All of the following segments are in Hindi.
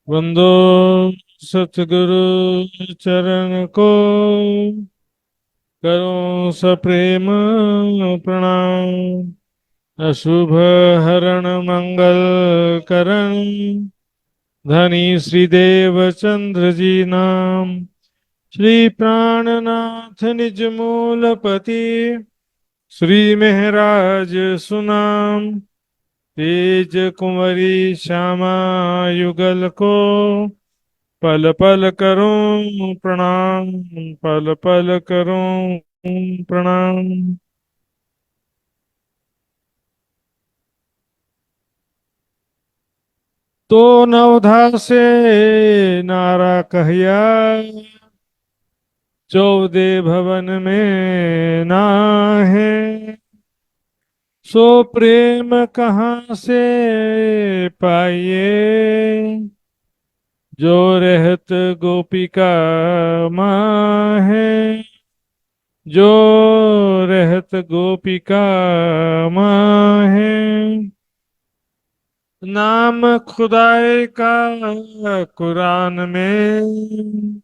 वंदो सतगुरु चरण को, करो सप्रेम प्रणाम। अशुभ हरण मंगल करण, धनी श्रीदेव चंद्र जी नाम। श्री प्राणनाथ निज मूलपति, श्री महराज सुनाम। तेज कुंवरी श्यामा युगल को, पल पल करूं प्रणाम। पल पल करूं प्रणाम। तो नवधा से नारा कहिया, चौदे भवन में नाहे। सो प्रेम कहाँ से पाइए, जो रहत गोपिका माहे। जो रहत गोपिका माहे। नाम खुदाए का कुरान में।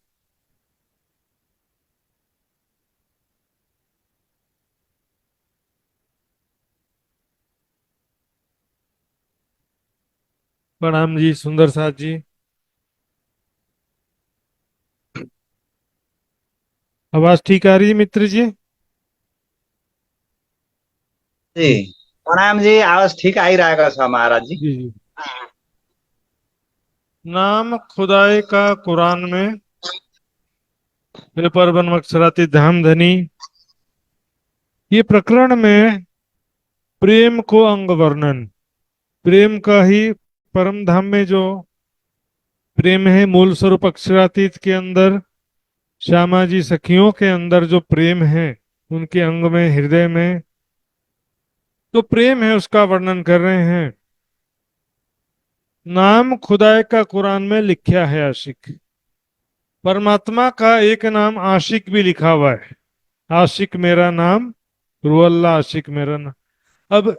प्रणाम जी सुंदर साथ जी। आवाज ठीक आ रही है मित्र जी? जी प्रणाम जी। आवाज ठीक आइरहेको छ महाराज जी। जी जी। नाम खुदाए का कुरान में, पेपर वन अक्षराती धाम धनी। ये प्रकरण में प्रेम को अंग वर्णन, प्रेम का ही परम धाम में जो प्रेम है, मूल स्वरूप अक्षरातीत के अंदर, श्यामा जी सखियों के अंदर जो प्रेम है, उनके अंग में, हृदय में तो प्रेम है, उसका वर्णन कर रहे हैं। नाम खुदाए का कुरान में लिखा है आशिक। परमात्मा का एक नाम आशिक भी लिखा हुआ है। आशिक मेरा नाम, रुअल्लाह आशिक मेरा नाम। अब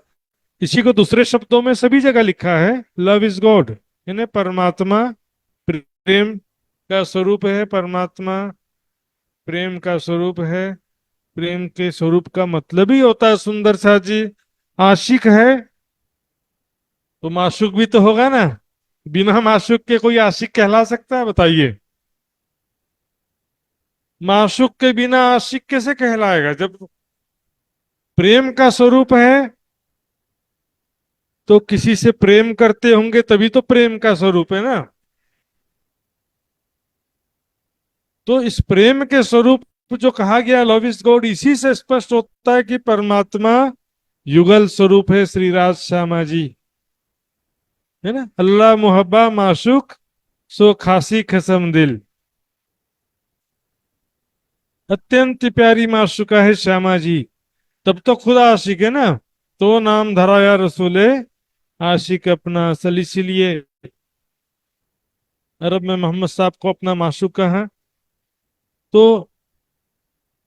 इसी को दूसरे शब्दों में सभी जगह लिखा है, लव इज गॉड, यानी परमात्मा प्रेम का स्वरूप है। परमात्मा प्रेम का स्वरूप है। प्रेम के स्वरूप का मतलब ही होता है सुंदर सा जी, आशिक है तो माशूक भी तो होगा ना। बिना माशूक के कोई आशिक कहला सकता है, बताइए? माशूक के बिना आशिक कैसे कहलाएगा? जब प्रेम का स्वरूप है तो किसी से प्रेम करते होंगे तभी तो प्रेम का स्वरूप है ना। तो इस प्रेम के स्वरूप जो कहा गया लव इज गॉड, इसी से स्पष्ट होता है कि परमात्मा युगल स्वरूप है श्री राज श्यामा जी, है ना। अल्लाह मुहब्बा माशूक, सो खासी खसम दिल। अत्यंत प्यारी माशुका है श्यामा जी, तब तो खुदा आशिक है ना। तो नाम धरा या रसूले, आशिक अपना असल। इसीलिए अरब में मोहम्मद साहब को अपना माशूक कहा। तो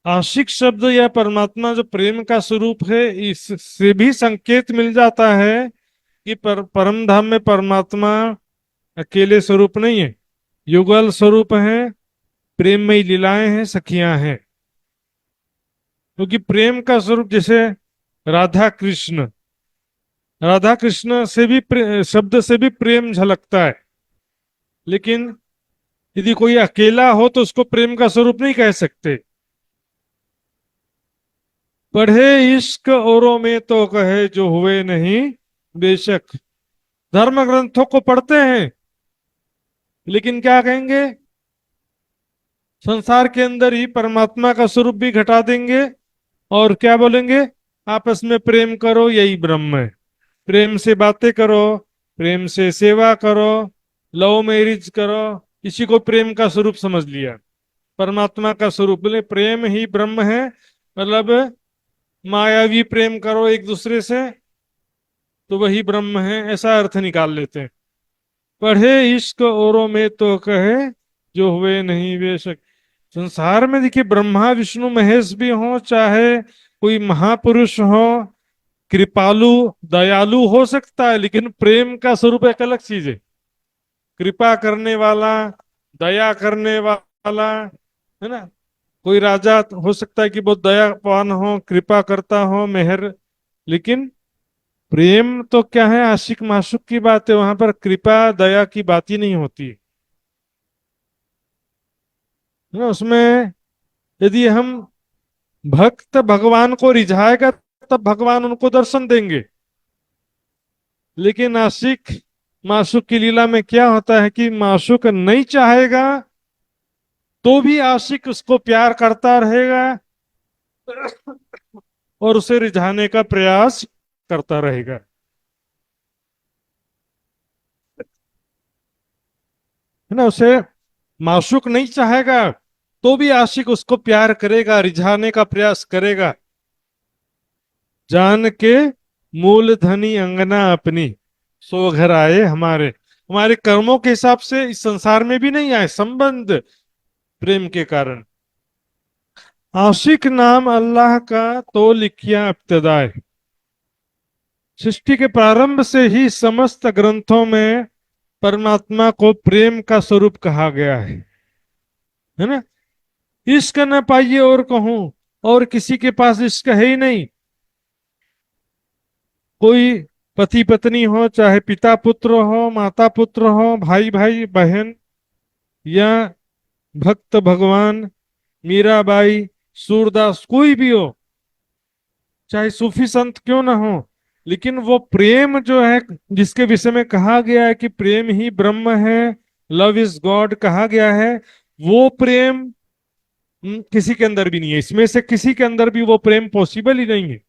आशिक शब्द या परमात्मा जो प्रेम का स्वरूप है, इससे भी संकेत मिल जाता है कि परम धाम में परमात्मा अकेले स्वरूप नहीं है, युगल स्वरूप है। प्रेममयी लीलाएं हैं, सखियां हैं। क्योंकि प्रेम का स्वरूप जैसे राधा कृष्ण, राधा कृष्ण से भी शब्द से भी प्रेम झलकता है। लेकिन यदि कोई अकेला हो तो उसको प्रेम का स्वरूप नहीं कह सकते। पढ़े इश्क औरों में तो कहे जो हुए नहीं बेशक। धर्म ग्रंथों को पढ़ते हैं लेकिन क्या कहेंगे? संसार के अंदर ही परमात्मा का स्वरूप भी घटा देंगे और क्या बोलेंगे? आपस में प्रेम करो, यही ब्रह्म है। प्रेम से बातें करो, प्रेम से सेवा करो, लव मैरिज करो, इसी को प्रेम का स्वरूप समझ लिया। परमात्मा का स्वरूप बोले प्रेम ही ब्रह्म है, मतलब मायावी प्रेम करो एक दूसरे से तो वही ब्रह्म है, ऐसा अर्थ निकाल लेते हैं। पढ़े इश्क औरों में तो कहे जो हुए नहीं बेशक। संसार में देखिए, ब्रह्मा विष्णु महेश भी हो, चाहे कोई महापुरुष हो, कृपालु दयालु हो सकता है, लेकिन प्रेम का स्वरूप एक अलग चीज है। कृपा करने वाला, दया करने वाला, है ना। कोई राजा हो सकता है कि बहुत दयावान हो, कृपा करता हो, मेहर, लेकिन प्रेम तो क्या है, आशिक माशुक की बात है, वहां पर कृपा दया की बात ही नहीं होती है ना। उसमें यदि हम भक्त भगवान को रिझाएगा तब भगवान उनको दर्शन देंगे, लेकिन आशिक माशुक की लीला में क्या होता है कि माशुक नहीं चाहेगा तो भी आशिक उसको प्यार करता रहेगा और उसे रिझाने का प्रयास करता रहेगा, है ना। उसे माशूक नहीं चाहेगा तो भी आशिक उसको प्यार करेगा, रिझाने का प्रयास करेगा। जान के मूल धनी अंगना अपनी, सो घर आए हमारे। हमारे कर्मों के हिसाब से इस संसार में भी नहीं आए, संबंध प्रेम के कारण। आशिक नाम अल्लाह का तो लिखिया इब्तदाए। सृष्टि के प्रारंभ से ही समस्त ग्रंथों में परमात्मा को प्रेम का स्वरूप कहा गया है ना। इश्क न पाइए और कहूं, और किसी के पास इश्क है ही नहीं। कोई पति पत्नी हो, चाहे पिता पुत्र हो, माता पुत्र हो, भाई भाई बहन, या भक्त भगवान, मीराबाई, सूरदास, कोई भी हो, चाहे सूफी संत क्यों ना हो, लेकिन वो प्रेम जो है, जिसके विषय में कहा गया है कि प्रेम ही ब्रह्म है, लव इज गॉड कहा गया है, वो प्रेम किसी के अंदर भी नहीं है। इसमें से किसी के अंदर भी वो प्रेम पॉसिबल ही नहीं है।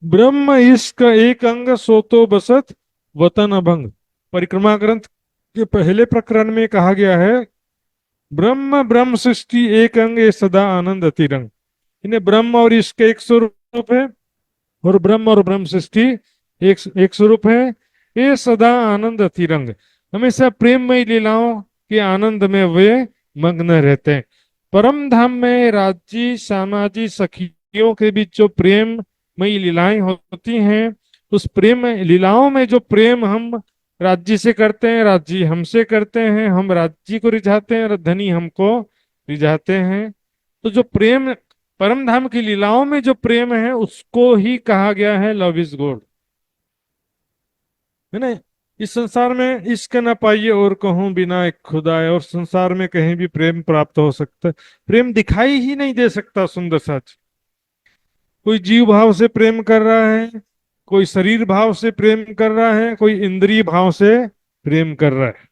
ब्रह्म इश्क एक अंग सोतो बसत वतन अभंग, परिक्रमा ग्रंथ के पहले प्रकरण में कहा गया है, ब्रह्म ब्रह्म सृष्टि एक अंग ये सदा आनंद अतिरंग। इन्हें ब्रह्म और इश्क एक स्वरूप है, और ब्रह्म और ब्रह्म सृष्टि एक एक स्वरूप है। ये सदा आनंद अतिरंग, हमेशा प्रेममय लीलाओं के आनंद में वे मग्न रहते हैं। परम धाम में राज्य सामाजिक सखियों के बीच जो प्रेममयी लीलाएं होती हैं, उस प्रेम लीलाओं में जो प्रेम हम राज्य से करते हैं, राज्य हमसे करते हैं, हम राज्य को रिझाते हैं और धनी हमको रिझाते हैं, तो जो प्रेम परम धाम की लीलाओं में जो प्रेम है उसको ही कहा गया है लव इज गॉड, है ना। इस संसार में इश्क न पाइए और कहूं बिना एक खुदाए, और संसार में कहीं भी प्रेम प्राप्त हो सकता है, प्रेम दिखाई ही नहीं दे सकता। सुंदर साच, कोई जीव भाव से प्रेम कर रहा है, कोई शरीर भाव से प्रेम कर रहा है, कोई इंद्रिय भाव से प्रेम कर रहा है।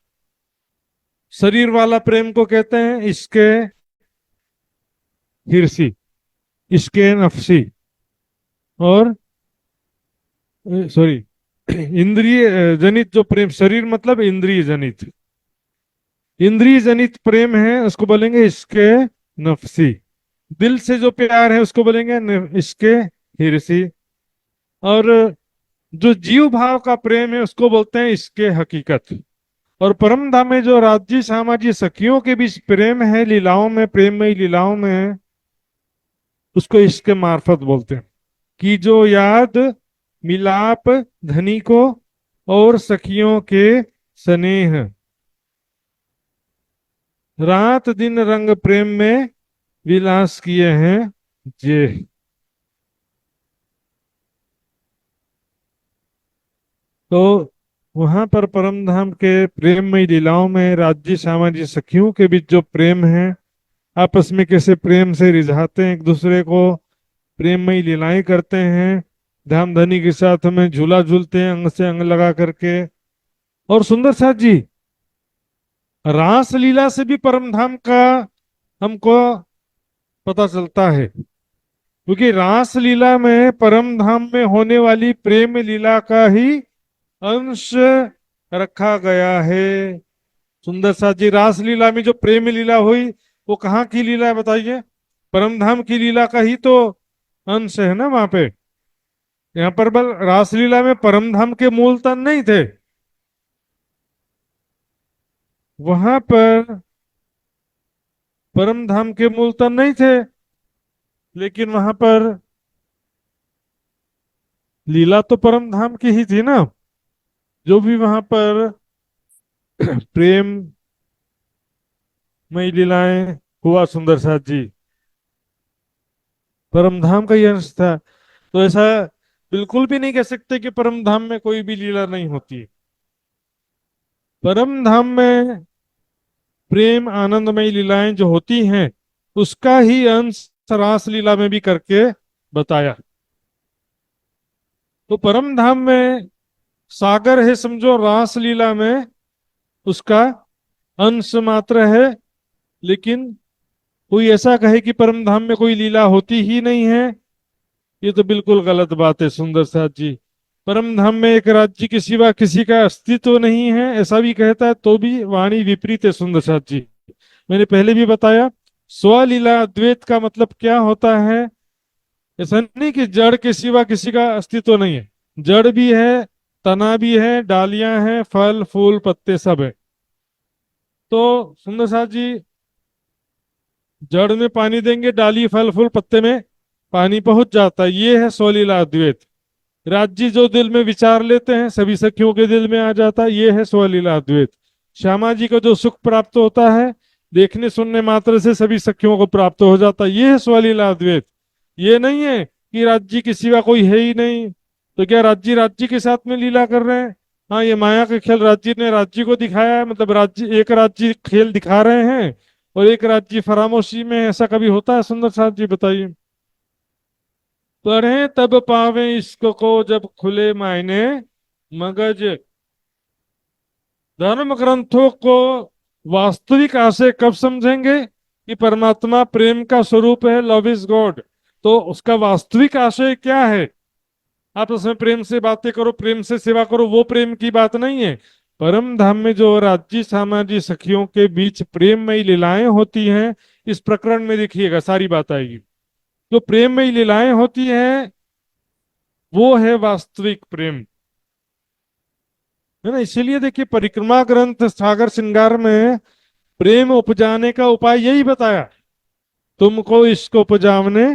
शरीर वाला प्रेम को कहते हैं इसके हिरसी, इसके नफसी, और सॉरी इंद्रिय जनित जो प्रेम, शरीर मतलब इंद्रिय जनित, इंद्रिय जनित प्रेम है उसको बोलेंगे इसके नफसी। दिल से जो प्यार है उसको बोलेंगे इसके हिरसी। और जो जीव भाव का प्रेम है उसको बोलते हैं इसके हकीकत। और परम धाम में जो राज्य सामाजिक सखियों के बीच प्रेम है, लीलाओं में, प्रेममय लीलाओं में, उसको इसके मार्फत बोलते हैं। कि जो याद मिलाप धनी को और सखियों के स्नेह, रात दिन रंग प्रेम में विलास किए हैं जे। तो वहां पर परम धाम के प्रेममय लीलाओं में राज्य सामाजिक सखियों के बीच जो प्रेम है, आपस में कैसे प्रेम से रिझाते हैं एक दूसरे को, प्रेममय लीलाएं करते हैं, धाम धनी के साथ में झूला झूलते हैं अंग से अंग लगा करके। और सुंदर साथ जी, रास लीला से भी परम धाम का हमको पता चलता है, क्योंकि रास लीला में परम धाम में होने वाली प्रेम लीला का ही अंश रखा गया है। सुंदर साथ जी, रास लीला में जो प्रेम लीला हुई वो कहाँ की लीला है बताइए? परम धाम की लीला का ही तो अंश है ना वहां पे। यहाँ पर बल रासलीला में परम धाम के मूल तन नहीं थे, वहां पर परम धाम के मूल तन नहीं थे, लेकिन वहां पर लीला तो परम धाम की ही थी ना। जो भी वहां पर प्रेम मई लीलाएं हुआ सुंदर साथ जी, परम धाम का ही अंश था। तो ऐसा बिल्कुल भी नहीं कह सकते कि परम धाम में कोई भी लीला नहीं होती। परम धाम में प्रेम आनंदमय लीलाएं जो होती हैं, उसका ही अंश रास लीला में भी करके बताया। तो परम धाम में सागर है समझो, रास लीला में उसका अंश मात्र है। लेकिन कोई ऐसा कहे कि परम धाम में कोई लीला होती ही नहीं है, ये तो बिल्कुल गलत बात है सुंदर साथ जी। परम धाम में एक राज्य के सिवा किसी का अस्तित्व नहीं है, ऐसा भी कहता है तो भी वाणी विपरीत है सुंदर साथ जी। मैंने पहले भी बताया, स्वलीला अद्वैत का मतलब क्या होता है। ऐसा नहीं कि जड़ के सिवा किसी का अस्तित्व नहीं है। जड़ भी है, तना भी है, डालियां हैं, फल फूल पत्ते सब है। तो सुंदर साथ जी, जड़ में पानी देंगे, डाली फल फूल पत्ते में पानी पहुंच जाता है। ये है स्वलीला अद्वैत। राज्य जो दिल में विचार लेते हैं सभी सखियों के दिल में आ जाता है, ये है स्वलीला अद्वैत। श्यामा जी को जो सुख प्राप्त होता है, देखने सुनने मात्र से सभी सखियों को प्राप्त हो जाता है, ये है स्वलीला अद्वैत। ये नहीं है कि राज्य के सिवा कोई है ही नहीं। तो क्या राज्य राज्य के साथ में लीला कर रहे हैं? हाँ, ये माया का खेल राज्य ने राज्य को दिखाया है, मतलब राज्य एक राज्य खेल दिखा रहे हैं और एक राज्य फरामोशी में। ऐसा कभी होता है सुंदर साथ जी, बताइए। पढ़े तब पावे इश्क को जब खुले मायने मगज। धर्म ग्रंथों को वास्तविक आशय कब समझेंगे कि परमात्मा प्रेम का स्वरूप है, लव इज गॉड। तो उसका वास्तविक आशय क्या है? आप उसमें प्रेम से बातें करो, प्रेम से सेवा करो, वो प्रेम की बात नहीं है। परम धाम में जो राज्य सामाजिक सखियों के बीच प्रेममयी लीलाएं होती हैं, इस प्रकरण में देखिएगा सारी बात आएगी। जो प्रेममयी लीलाएं होती हैं वो है वास्तविक प्रेम, है ना। इसीलिए देखिए, परिक्रमा ग्रंथ सागर श्रृंगार में प्रेम उपजाने का उपाय यही बताया। तुमको इसको उपजावने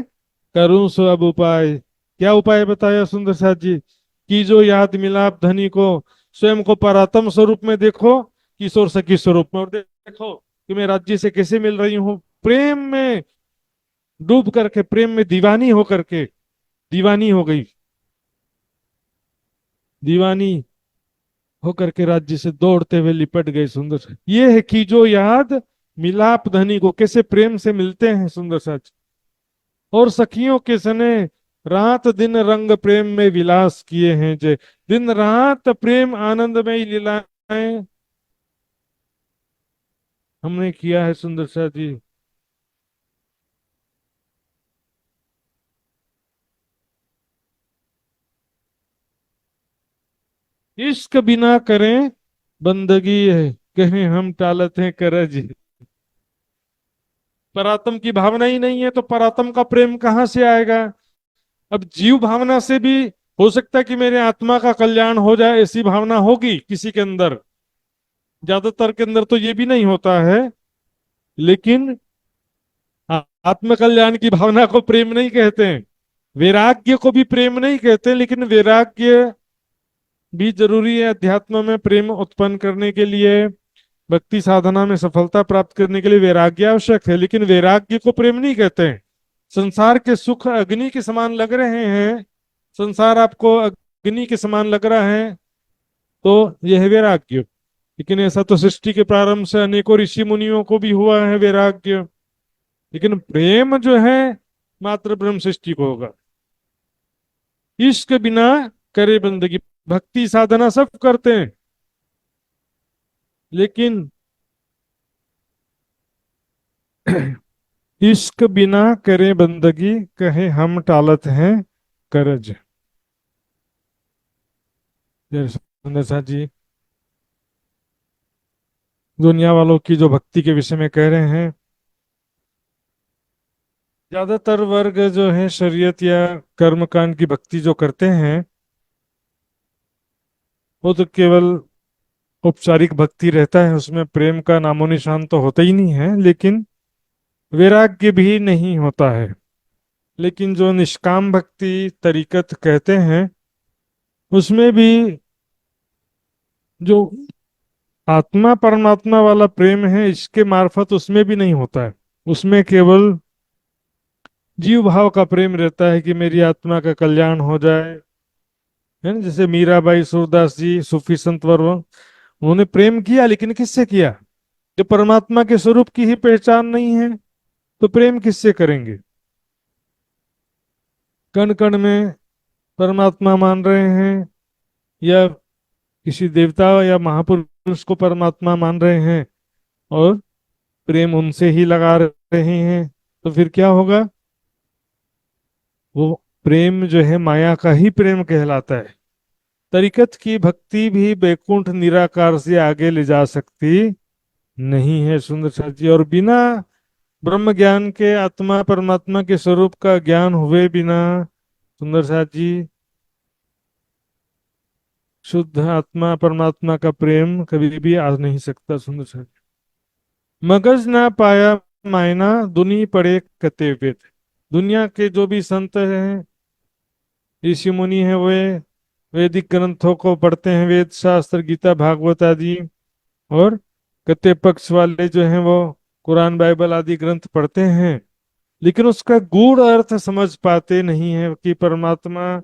करूं सो अब उपाय। क्या उपाय बताया सुंदर साथ जी? कि जो याद मिलाप धनी को, स्वयं को परात्म स्वरूप में देखो, किशोर सखी स्वरूप में, और देखो कि मैं राज्य से कैसे मिल रही हूँ। प्रेम में डूब करके, प्रेम में दीवानी होकर के, दीवानी हो गई, दीवानी होकर के राज्य से दौड़ते हुए लिपट गए सुंदर सा। ये है कि जो याद मिलाप धनी को, कैसे प्रेम से मिलते हैं सुंदर सच। और सखियों के सने रात दिन रंग प्रेम में विलास किए हैं जय। दिन रात प्रेम आनंद में ही लीलाएं हमने किया है सुंदर सा जी। इश्क बिना करें बंदगी है, कहें हम टालत हैं करज। परात्म की भावना ही नहीं है तो परात्म का प्रेम कहाँ से आएगा? अब जीव भावना से भी हो सकता है कि मेरे आत्मा का कल्याण हो जाए, ऐसी भावना होगी किसी के अंदर। ज्यादातर के अंदर तो ये भी नहीं होता है। लेकिन आत्म कल्याण की भावना को प्रेम नहीं कहते हैं। वैराग्य को भी प्रेम नहीं कहते, लेकिन वैराग्य भी जरूरी है अध्यात्म में प्रेम उत्पन्न करने के लिए। भक्ति साधना में सफलता प्राप्त करने के लिए वैराग्य आवश्यक है, लेकिन वैराग्य को प्रेम नहीं कहते हैं। संसार के सुख अग्नि के समान लग रहे हैं, संसार आपको अग्नि के समान लग रहा है, तो यह है वैराग्य। लेकिन ऐसा तो सृष्टि के प्रारंभ से अनेकों ऋषि मुनियों को भी हुआ है वैराग्य। लेकिन प्रेम जो है मात्र ब्रह्म सृष्टि को होगा। इश्क बिना करे बंदगी, भक्ति साधना सब करते हैं, लेकिन इश्क बिना करे बंदगी, कहे हम टालत हैं करज। जय सुंदर साथ जी, दुनिया वालों की जो भक्ति के विषय में कह रहे हैं, ज्यादातर वर्ग जो है शरीयत या कर्मकांड की भक्ति जो करते हैं, वो तो केवल औपचारिक भक्ति रहता है, उसमें प्रेम का नामो निशान तो होता ही नहीं है, लेकिन वैराग्य भी नहीं होता है। लेकिन जो निष्काम भक्ति तरीकत कहते हैं, उसमें भी जो आत्मा परमात्मा वाला प्रेम है, इसके मार्फत उसमें भी नहीं होता है। उसमें केवल जीव भाव का प्रेम रहता है कि मेरी आत्मा का कल्याण हो जाए, है ना। जैसे मीराबाई, सूरदास जी, सूफी संत वर्ग, उन्होंने प्रेम किया, लेकिन किससे किया? जब परमात्मा के स्वरूप की ही पहचान नहीं है तो प्रेम किससे करेंगे? कण कण में परमात्मा मान रहे हैं, या किसी देवता या महापुरुष को परमात्मा मान रहे हैं, और प्रेम उनसे ही लगा रहे हैं, तो फिर क्या होगा? वो प्रेम जो है माया का ही प्रेम कहलाता है। तरीकत की भक्ति भी बैकुंठ निराकार से आगे ले जा सकती नहीं है, सुंदर साथ जी। और बिना ब्रह्म ज्ञान के, आत्मा परमात्मा के स्वरूप का ज्ञान हुए बिना, सुंदर साथ जी, शुद्ध आत्मा परमात्मा का प्रेम कभी भी आ नहीं सकता, सुंदर साथ जी। मगज ना पाया मायना, दुनी पड़े कते वेद। दुनिया के जो भी संत हैं, ऋषि मुनि हैं, वे वैदिक ग्रंथों को पढ़ते हैं, वेद शास्त्र, गीता, भागवत आदि। और कत्ते पक्ष वाले जो हैं वो कुरान, बाइबल आदि ग्रंथ पढ़ते हैं, लेकिन उसका गूढ़ अर्थ समझ पाते नहीं है कि परमात्मा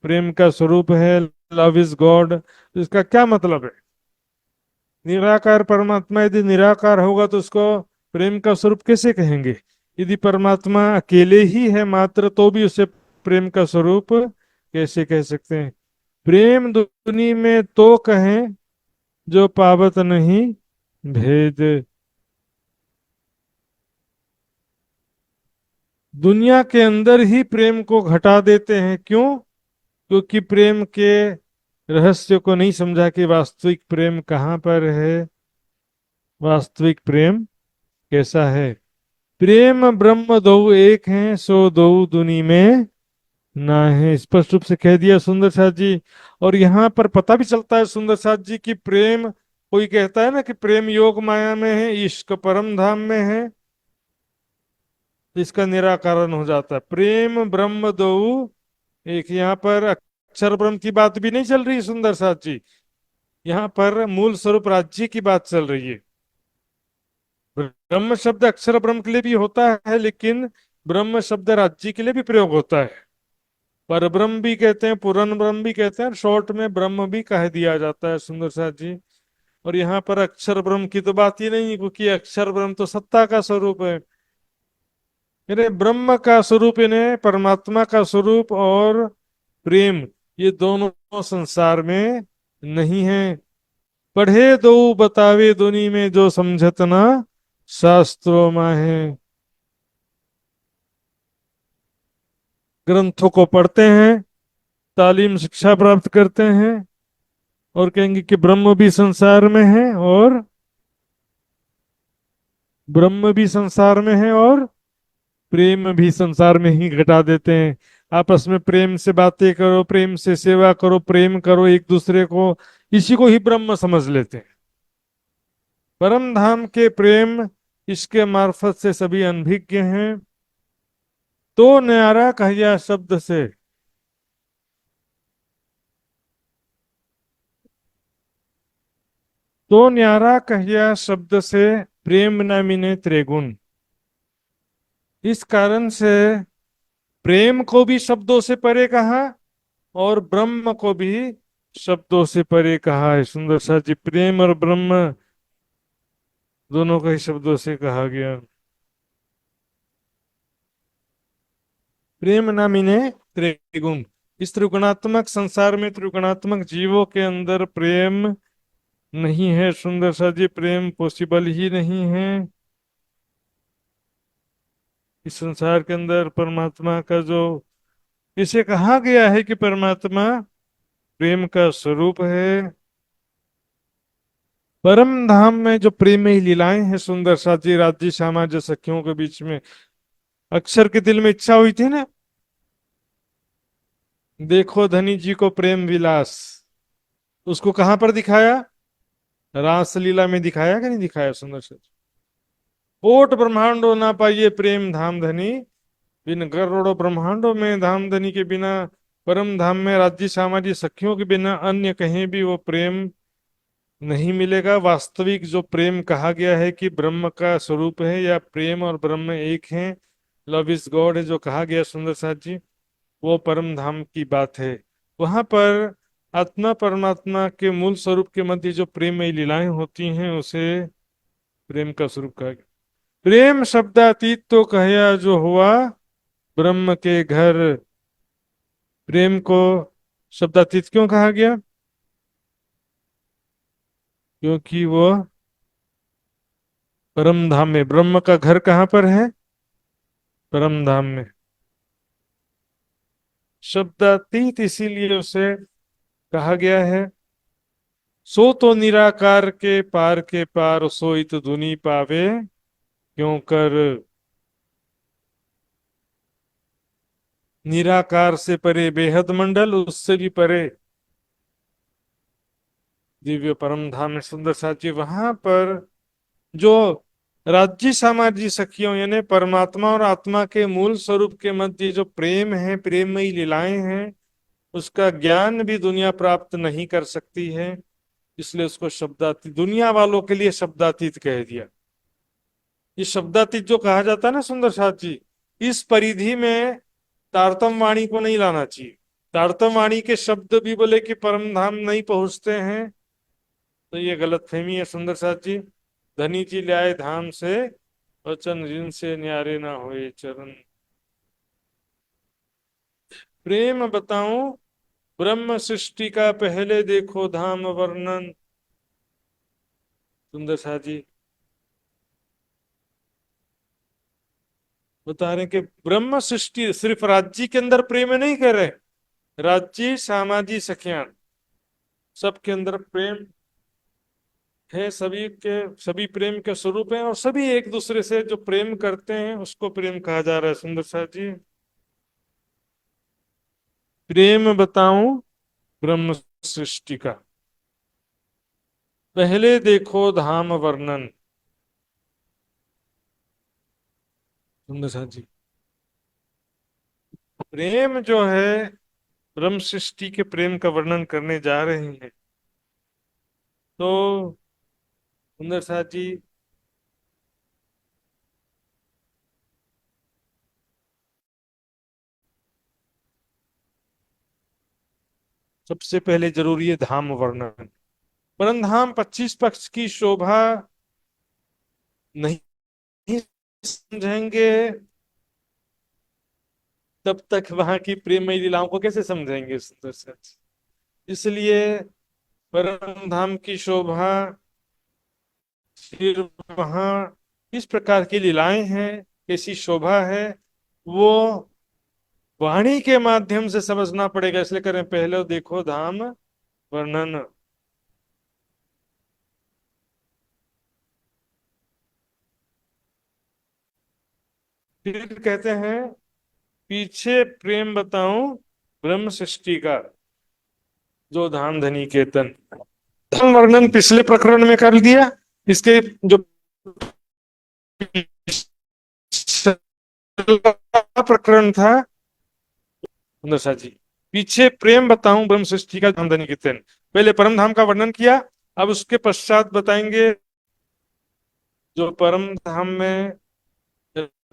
प्रेम का स्वरूप है, लव इज गॉड। इसका क्या मतलब है? निराकार परमात्मा यदि निराकार होगा तो उसको प्रेम का स्वरूप कैसे कहेंगे? यदि परमात्मा अकेले ही है मात्र, तो भी उसे प्रेम का स्वरूप कैसे कह सकते हैं? प्रेम दुनी में तो कहें, जो पावत नहीं भेद। दुनिया के अंदर ही प्रेम को घटा देते हैं, क्यों? क्योंकि प्रेम के रहस्य को नहीं समझा कि वास्तविक प्रेम कहाँ पर है, वास्तविक प्रेम कैसा है। प्रेम ब्रह्म दो एक हैं, सो दो दुनी में ना है, स्पष्ट रूप से कह दिया सुंदर साथ जी। और यहाँ पर पता भी चलता है सुंदर साथ जी कि प्रेम, कोई कहता है ना कि प्रेम योग माया में है, इश्क परम धाम में है, तो इसका निराकरण हो जाता है। प्रेम ब्रह्म दो एक, यहाँ पर अक्षर ब्रह्म की बात भी नहीं चल रही सुंदर साथ जी, यहाँ पर मूल स्वरूप राज्य की बात चल रही है। ब्रह्म शब्द अक्षर ब्रह्म के लिए भी होता है, लेकिन ब्रह्म शब्द राज्य के लिए भी प्रयोग होता है। पर ब्रह्म भी कहते हैं, पूर्ण ब्रह्म भी कहते हैं, शॉर्ट में ब्रह्म भी कह दिया जाता है, सुंदर साथ जी। और यहाँ पर अक्षर ब्रह्म की तो बात ही नहीं है, क्योंकि अक्षर ब्रह्म तो सत्ता का स्वरूप है। यानी ब्रह्म का स्वरूप, यानी परमात्मा का स्वरूप और प्रेम, ये दोनों संसार में नहीं है। पढ़े दो बतावे दुनी में, जो समझत ना शास्त्रों में है। ग्रंथों को पढ़ते हैं, तालीम शिक्षा प्राप्त करते हैं, और कहेंगे कि ब्रह्म भी संसार में है, और ब्रह्म भी संसार में है, और प्रेम भी संसार में ही घटा देते हैं। आपस में प्रेम से बातें करो, प्रेम से सेवा करो, प्रेम करो एक दूसरे को, इसी को ही ब्रह्म समझ लेते हैं। परम धाम के प्रेम, इसके मार्फत से सभी अनभिज्ञ हैं। तो न्यारा कहिया शब्द से, तो न्यारा कहिया शब्द से, प्रेम न मिने त्रिगुण। इस कारण से प्रेम को भी शब्दों से परे कहा, और ब्रह्म को भी शब्दों से परे कहा है। सुंदर सा जी, प्रेम और ब्रह्म दोनों को ही शब्दों से कहा गया। प्रेम न मिले त्रिगुण। इस त्रिगुणात्मक संसार में, त्रिगुणात्मक जीवों के अंदर प्रेम नहीं है, सुंदर सा जी, प्रेम पॉसिबल ही नहीं है। इस संसार के अंदर परमात्मा का जो, इसे कहा गया है कि परमात्मा प्रेम का स्वरूप है। परम धाम में जो प्रेम ही लीलाएं हैं, सुंदर सा जी, राज्य श्यामा जो सखियों के बीच में, अक्षर के दिल में इच्छा हुई थी ना, देखो धनी जी को प्रेम विलास, उसको कहां पर दिखाया? रासलीला में दिखाया कि नहीं दिखाया? सुंदर सा, कोट ब्रह्मांडो ना पाइए प्रेम धाम धनी, बिन करोड़ों ब्रह्मांडों में धाम धनी के बिना, परम धाम में राज्य सामाजिक सखियों के बिना अन्य कहीं भी वो प्रेम नहीं मिलेगा। वास्तविक जो प्रेम कहा गया है कि ब्रह्म का स्वरूप है, या प्रेम और ब्रह्म एक हैं, लव इज गॉड है जो कहा गया सुंदर साथ जी, वो परम धाम की बात है। वहां पर आत्मा परमात्मा के मूल स्वरूप के मध्य जो प्रेममयी लीलाएं होती हैं उसे प्रेम का स्वरूप कहा गया। प्रेम शब्दातीत तो कहया जो हुआ ब्रह्म के घर। प्रेम को शब्दातीत क्यों कहा गया? क्योंकि वो परम धाम में, ब्रह्म का घर कहाँ पर है? परम धाम में। शब्दातीत इसीलिए उसे कहा गया है। सो तो निराकार के पार सोई तो धुनी पावे, क्यों कर निराकार से परे बेहद मंडल, उससे भी परे दिव्य परम धाम में सुंदर साथ जी। वहां पर जो राज्य सामाजिक सखियों यानी परमात्मा और आत्मा के मूल स्वरूप के मध्य जो प्रेम है, प्रेममयी लीलाएं हैं, उसका ज्ञान भी दुनिया प्राप्त नहीं कर सकती है। इसलिए उसको शब्दातीत, दुनिया वालों के लिए शब्दातीत कह दिया। ये शब्दातीत जो कहा जाता है ना सुंदर साथ जी, इस परिधि में तारतम वाणी को नहीं लाना चाहिए। तारतम वाणी के शब्द भी बोले कि परम धाम नहीं पहुंचते हैं, तो ये गलतफहमी है सुंदर साथ जी। धनी जी ले आए धाम से वचन, जिनसे न्यारे ना होए चरण। प्रेम बताऊं ब्रह्म सृष्टि का, पहले देखो धाम वर्णन। सुंदर साथ जी बता रहे हैं कि ब्रह्म सृष्टि सिर्फ राज्य के अंदर प्रेम नहीं कर रहे, राज्य सामाजिक सखियान सबके अंदर प्रेम है। सभी के सभी प्रेम के स्वरूप हैं, और सभी एक दूसरे से जो प्रेम करते हैं उसको प्रेम कहा जा रहा है सुंदर साथ जी। प्रेम बताऊं ब्रह्म सृष्टि का, पहले देखो धाम वर्णन। सुंदर साथ जी प्रेम जो है, ब्रह्म सृष्टि के प्रेम का वर्णन करने जा रहे हैं। तो सुंदर साथ जी सबसे पहले जरूरी है धाम वर्णन। परम धाम 25 पक्ष की शोभा नहीं समझेंगे तब तक वहां की प्रेममयी लीलाओं को कैसे समझेंगे सुंदर साथ। इसलिए परम धाम की शोभा, फिर वहां किस प्रकार की लीलाएं हैं, कैसी शोभा है, वो वाणी के माध्यम से समझना पड़ेगा। इसलिए करें पहले देखो धाम वर्णन। फिर कहते हैं पीछे प्रेम बताऊं ब्रह्म सृष्टि का, जो धाम धनी के तन। धाम वर्णन पिछले प्रकरण में कर दिया। इसके जो प्रकरण था सुंदर सा जी, पीछे प्रेम बताऊं ब्रह्म सृष्टि का धाम धनी के तन, पहले परम धाम का वर्णन किया। अब उसके पश्चात बताएंगे जो परम धाम में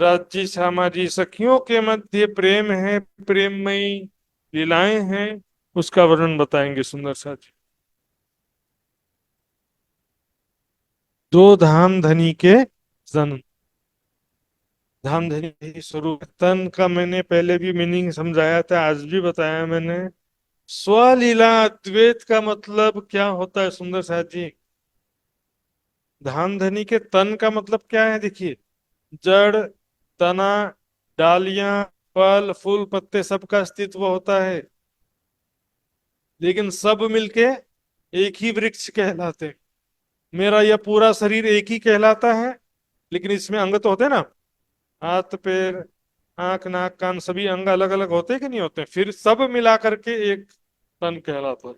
राज्य सामाजिक सखियों के मध्य प्रेम है, प्रेममयी लीलाएं हैं, उसका वर्णन बताएंगे सुंदर सा जी। दो धाम धनी के जन्म। धाम धनी स्वरूप तन का मैंने पहले भी मीनिंग समझाया था, आज भी बताया मैंने। स्वलीला अद्वैत का मतलब क्या होता है सुंदर साथ जी? धाम धनी के तन का मतलब क्या है? देखिए, जड़, तना, डालियां, फल फूल पत्ते सबका अस्तित्व होता है, लेकिन सब मिलके एक ही वृक्ष कहलाते हैं। मेरा यह पूरा शरीर एक ही कहलाता है, लेकिन इसमें अंग तो होते हैं ना, हाथ पैर आंख नाक कान सभी अंग अलग अलग होते हैं कि नहीं होते? फिर सब मिला करके एक तन कहलाता है।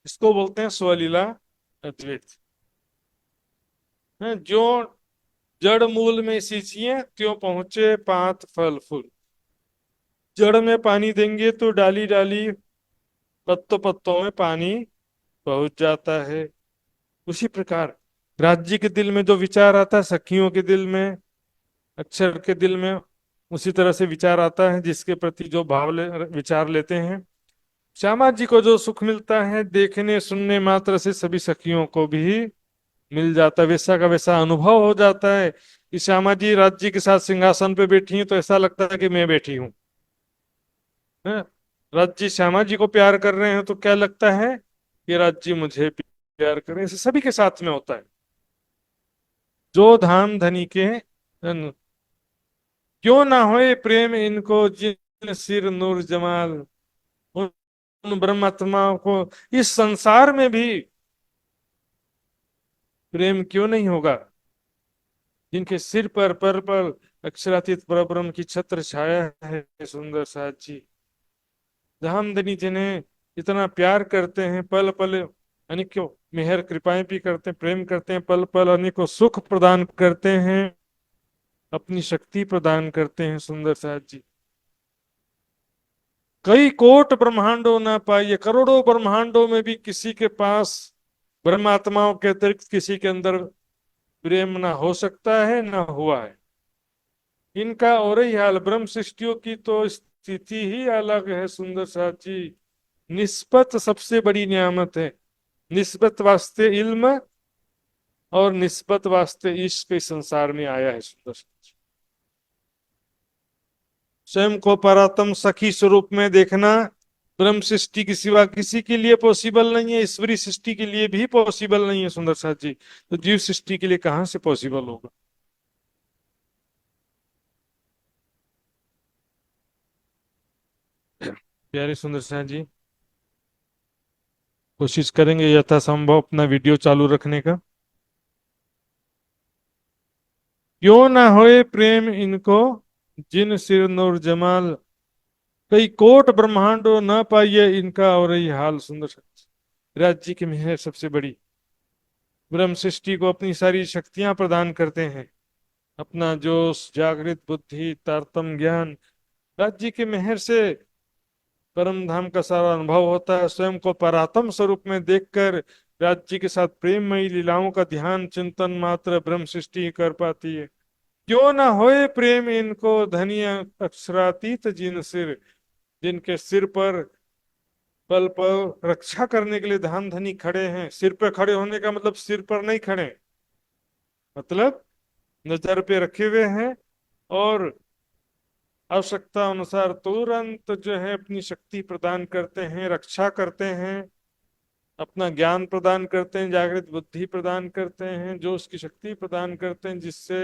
इसको बोलते हैं स्वलीला अद्वैत। जो जड़ मूल में सींचिए त्यों पहुंचे पात फल फूल। जड़ में पानी देंगे तो डाली डाली पत्तों पत्तों में पानी पहुंच जाता है। उसी प्रकार राज्य के दिल में जो विचार आता है, सखियों के दिल में, अक्षर के दिल में उसी तरह से विचार आता है, जिसके प्रति जो विचार लेते हैं। श्यामा जी को जो सुख मिलता है देखने सुनने मात्र से, सभी सखियों को भी मिल जाता है। वैसा का वैसा अनुभव हो जाता है कि श्यामा जी राज्य के साथ सिंहासन पे बैठी हैं तो ऐसा लगता है कि मैं बैठी हूँ। हैं? राज्य श्यामा जी को प्यार कर रहे हैं तो क्या लगता है कि राज्य मुझे प्यार कर रहे हैं। ऐसे सभी के साथ में होता है। जो धाम धनी के क्यों ना होए प्रेम इनको, जिन सिर नूर जमाल। उन ब्रह्मात्माओं को इस संसार में भी प्रेम क्यों नहीं होगा, जिनके सिर पर अक्षरातीत परब्रह्म की छत्र छाया है। सुंदर साथ जी धामधनी जिन्हें इतना प्यार करते हैं, पल पल अनेकों मेहर कृपाएं भी करते हैं, प्रेम करते हैं, पल पल अनेकों सुख प्रदान करते हैं, अपनी शक्ति प्रदान करते हैं। सुंदर साथ जी कई कोट ब्रह्मांडों ना पाइए, करोड़ों ब्रह्मांडों में भी किसी के पास ब्रह्मात्माओं के अतिरिक्त किसी के अंदर प्रेम ना हो सकता है, ना हुआ है। इनका और ही हाल, ब्रह्म सृष्टियों की तो स्थिति ही अलग है। सुंदर साथ जी निस्बत सबसे बड़ी नियामत है। निस्बत वास्ते इल्म और निस्बत वास्ते इश्क इस संसार में आया है। सुंदर साथ जी स्वयं को परात्म सखी स्वरूप में देखना ब्रह्म सृष्टि के सिवा किसी के लिए पॉसिबल नहीं है, ईश्वरी सृष्टि के लिए भी पॉसिबल नहीं है। सुंदर साथ जी तो जीव सृष्टि के लिए कहां से पॉसिबल होगा। प्यारे सुंदर साथ जी कोशिश करेंगे यथासंभव अपना वीडियो चालू रखने का। क्यों ना होए प्रेम इनको, जिन सिर नूर जमाल। कई कोट ब्रह्मांडो न पाइए इनका और ही हाल। सुंदर राज्य की मेहर सबसे बड़ी। ब्रह्म सृष्टि को अपनी सारी शक्तियां प्रदान करते हैं, अपना जोश, जागृत बुद्धि, तारतम ज्ञान। राज्य की मेहर से परम धाम का सारा अनुभव होता है। स्वयं को परात्म स्वरूप में देखकर राज्य के साथ प्रेममयी लीलाओं का ध्यान चिंतन मात्र ब्रह्म सृष्टि ही कर पाती है। क्यों ना होए प्रेम इनको, धनी अक्षरातीत जिन सिर। जिनके सिर पर पल पल रक्षा करने के लिए धाम धनी खड़े हैं। सिर पर खड़े होने का मतलब सिर पर नहीं खड़े, मतलब नजर पे रखे हुए हैं और आवश्यकता अनुसार तुरंत जो है अपनी शक्ति प्रदान करते हैं, रक्षा करते हैं, अपना ज्ञान प्रदान करते हैं, जागृत बुद्धि प्रदान करते हैं, जो उसकी शक्ति प्रदान करते हैं, जिससे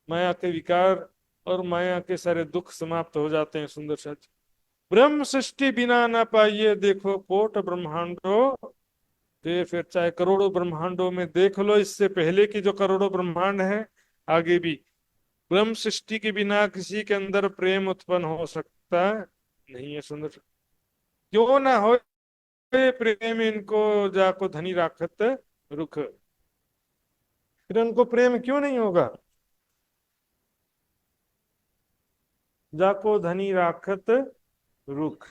माया के विकार और माया के सारे दुख समाप्त हो जाते हैं। सुंदर सच ब्रह्म सृष्टि बिना ना पाइए, देखो कोट ब्रह्मांडो। तो फिर चाहे करोड़ों ब्रह्मांडों में देख लो, इससे पहले की जो करोड़ों ब्रह्मांड है, आगे भी ब्रह्म सृष्टि के बिना किसी के अंदर प्रेम उत्पन्न हो सकता नहीं है। सुंदर क्यों ना हो प्रेम इनको, जाको धनी राखत रुख। फिर उनको प्रेम क्यों नहीं होगा। जाको धनी राखत रुख।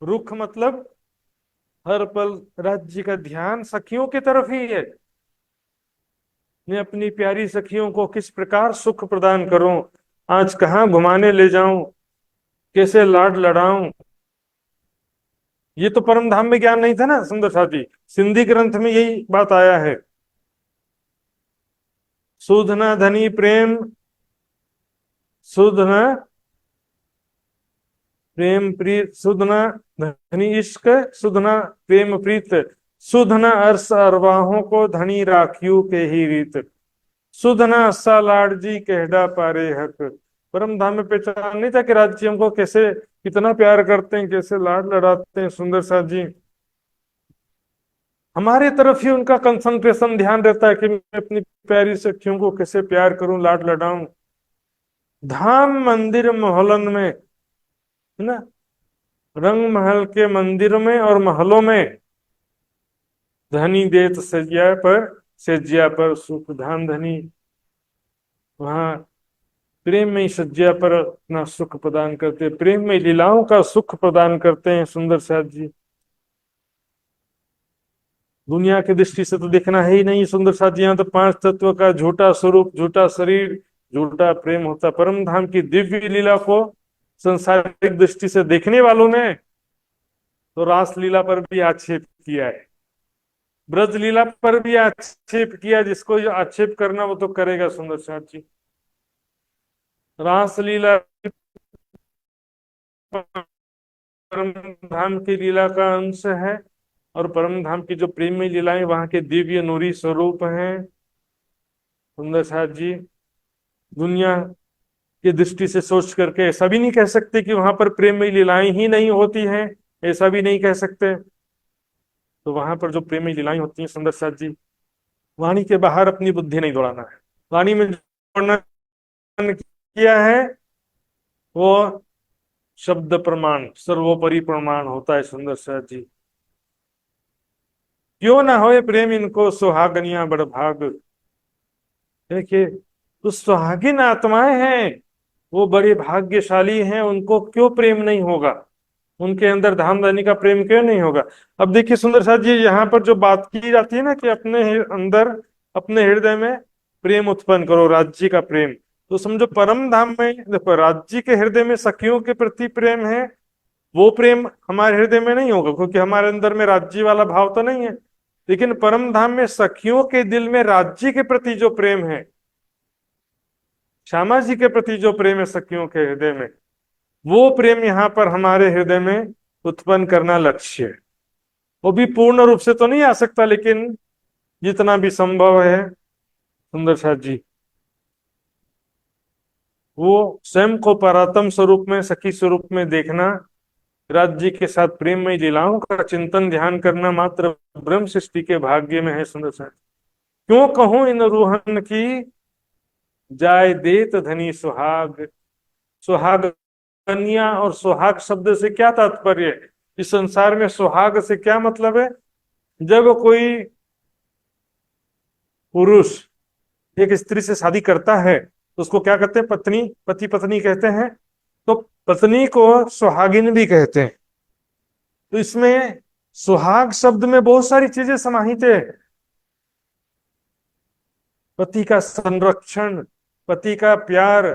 रुख मतलब हर पल राज्य का ध्यान सखियों की तरफ ही है। मैं अपनी प्यारी सखियों को किस प्रकार सुख प्रदान करूं, आज कहाँ घुमाने ले जाऊं, कैसे लाड लड़ाऊं। ये तो परम धाम में ज्ञान नहीं था ना सुंदर साथी, सिंधी ग्रंथ में यही बात आया है। सुधना धनी प्रेम, सुधना प्रेम प्रीत, सुधना धनी इश्क, सुधना प्रेम प्रीत। सुधना अर्स अरवाहों को, धनी राखियों के ही रीत। सुधना असा लाडजी कहडा पारे हक। परम धाम में पहचान नहीं था कि राज्य हमको कैसे कितना प्यार करते हैं, कैसे लाड लड़ाते हैं। सुंदर साथ जी हमारे तरफ ही उनका कंसंट्रेशन ध्यान रहता है कि मैं अपनी प्यारी सखियों को कैसे प्यार करूं, लाड लड़ाऊं। धाम मंदिर मोहल्लन में, है ना, रंग महल के मंदिर में और महलों में धनी देत सज्जिया पर सुख। धाम धनी वहां प्रेम में सज्जा पर अपना सुख प्रदान करते, प्रेम में लीलाओं का सुख प्रदान करते हैं। सुंदर साथ जी दुनिया की दृष्टि से तो देखना है ही नहीं सुंदर साथ जी। यहाँ तो पांच तत्व का झूठा स्वरूप, झूठा शरीर, झूठा प्रेम होता। परम धाम की दिव्य लीला को संसारिक दृष्टि से देखने वालों ने तो रास लीला पर भी आक्षेप किया है, ब्रज लीला पर भी आक्षेप किया। जिसको जो आक्षेप करना वो तो करेगा सुंदर साथ जी। रास लीला परम धाम की लीला का अंश है, और परम धाम की जो प्रेमी लीलाएं वहां के दिव्य नूरी स्वरूप हैं सुंदर साथ जी। दुनिया की दृष्टि से सोच करके ऐसा भी नहीं कह सकते कि वहां पर प्रेमी लीलाएं ही नहीं होती हैं, ऐसा भी नहीं कह सकते। तो वहां पर जो प्रेमी लीलाएं होती हैं सुंदर साथ जी, वाणी के बाहर अपनी बुद्धि नहीं दौड़ाना है। वाणी में जो वर्णन किया है वो शब्द प्रमाण, सर्वोपरि प्रमाण होता है सुंदर साथ जी। क्यों ना होए प्रेम इनको सुहागनिया बड़भाग। देखिए, तो सुहागिन आत्माएं हैं, वो बड़े भाग्यशाली हैं, उनको क्यों प्रेम नहीं होगा, उनके अंदर धाम धनी का प्रेम क्यों नहीं होगा। अब देखिए सुंदर साथ जी, यहाँ पर जो बात की जाती है ना कि अपने अंदर, अपने हृदय में प्रेम उत्पन्न करो, राज्य का प्रेम। तो समझो परम धाम में देखो, राज्य के हृदय में सखियों के प्रति प्रेम है, वो प्रेम हमारे हृदय में नहीं होगा क्योंकि हमारे अंदर में राज्य वाला भाव तो नहीं है। लेकिन परम धाम में सखियों के दिल में राज्य के प्रति जो प्रेम है, श्यामा जी के प्रति जो प्रेम है सखियों के हृदय में, वो प्रेम यहाँ पर हमारे हृदय में उत्पन्न करना लक्ष्य है। वो भी पूर्ण रूप से तो नहीं आ सकता, लेकिन जितना भी संभव है सुंदर साथ जी, वो स्वयं को परात्म स्वरूप में, सखी स्वरूप में देखना, राज्य के साथ प्रेममय लीलाओं का चिंतन ध्यान करना मात्र ब्रह्म सृष्टि के भाग्य में है सुंदर साथ। क्यों कहूं इन रूहन की जाय देत धनी सुहाग। सुहाग कन्या, और सुहाग शब्द से क्या तात्पर्य है, इस संसार में सुहाग से क्या मतलब है। जब कोई पुरुष एक स्त्री से शादी करता है तो उसको क्या कहते हैं, पत्नी, पति पत्नी कहते हैं। तो पत्नी को सुहागिन भी कहते हैं। तो इसमें सुहाग शब्द में बहुत सारी चीजें समाहित है। पति का संरक्षण, पति का प्यार,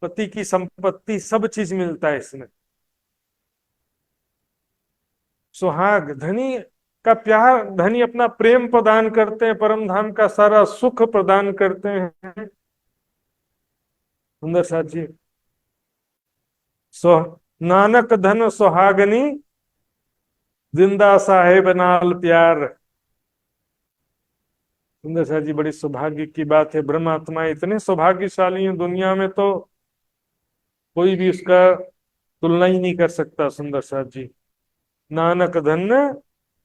पति की संपत्ति, सब चीज मिलता है इसमें। सुहाग धनी का प्यार, धनी अपना प्रेम प्रदान करते हैं, परम धाम का सारा सुख प्रदान करते हैं सुंदर साथ जी। सो नानक धन सुहागनी, जिंदा साहेब नाल प्यार। सुंदर साथ जी, बड़ी सौभाग्य की बात है। ब्रह्म आत्माएं इतने सौभाग्यशाली हैं दुनिया में, तो कोई भी उसका तुलना ही नहीं कर सकता सुंदर साथ जी। नानक धन्य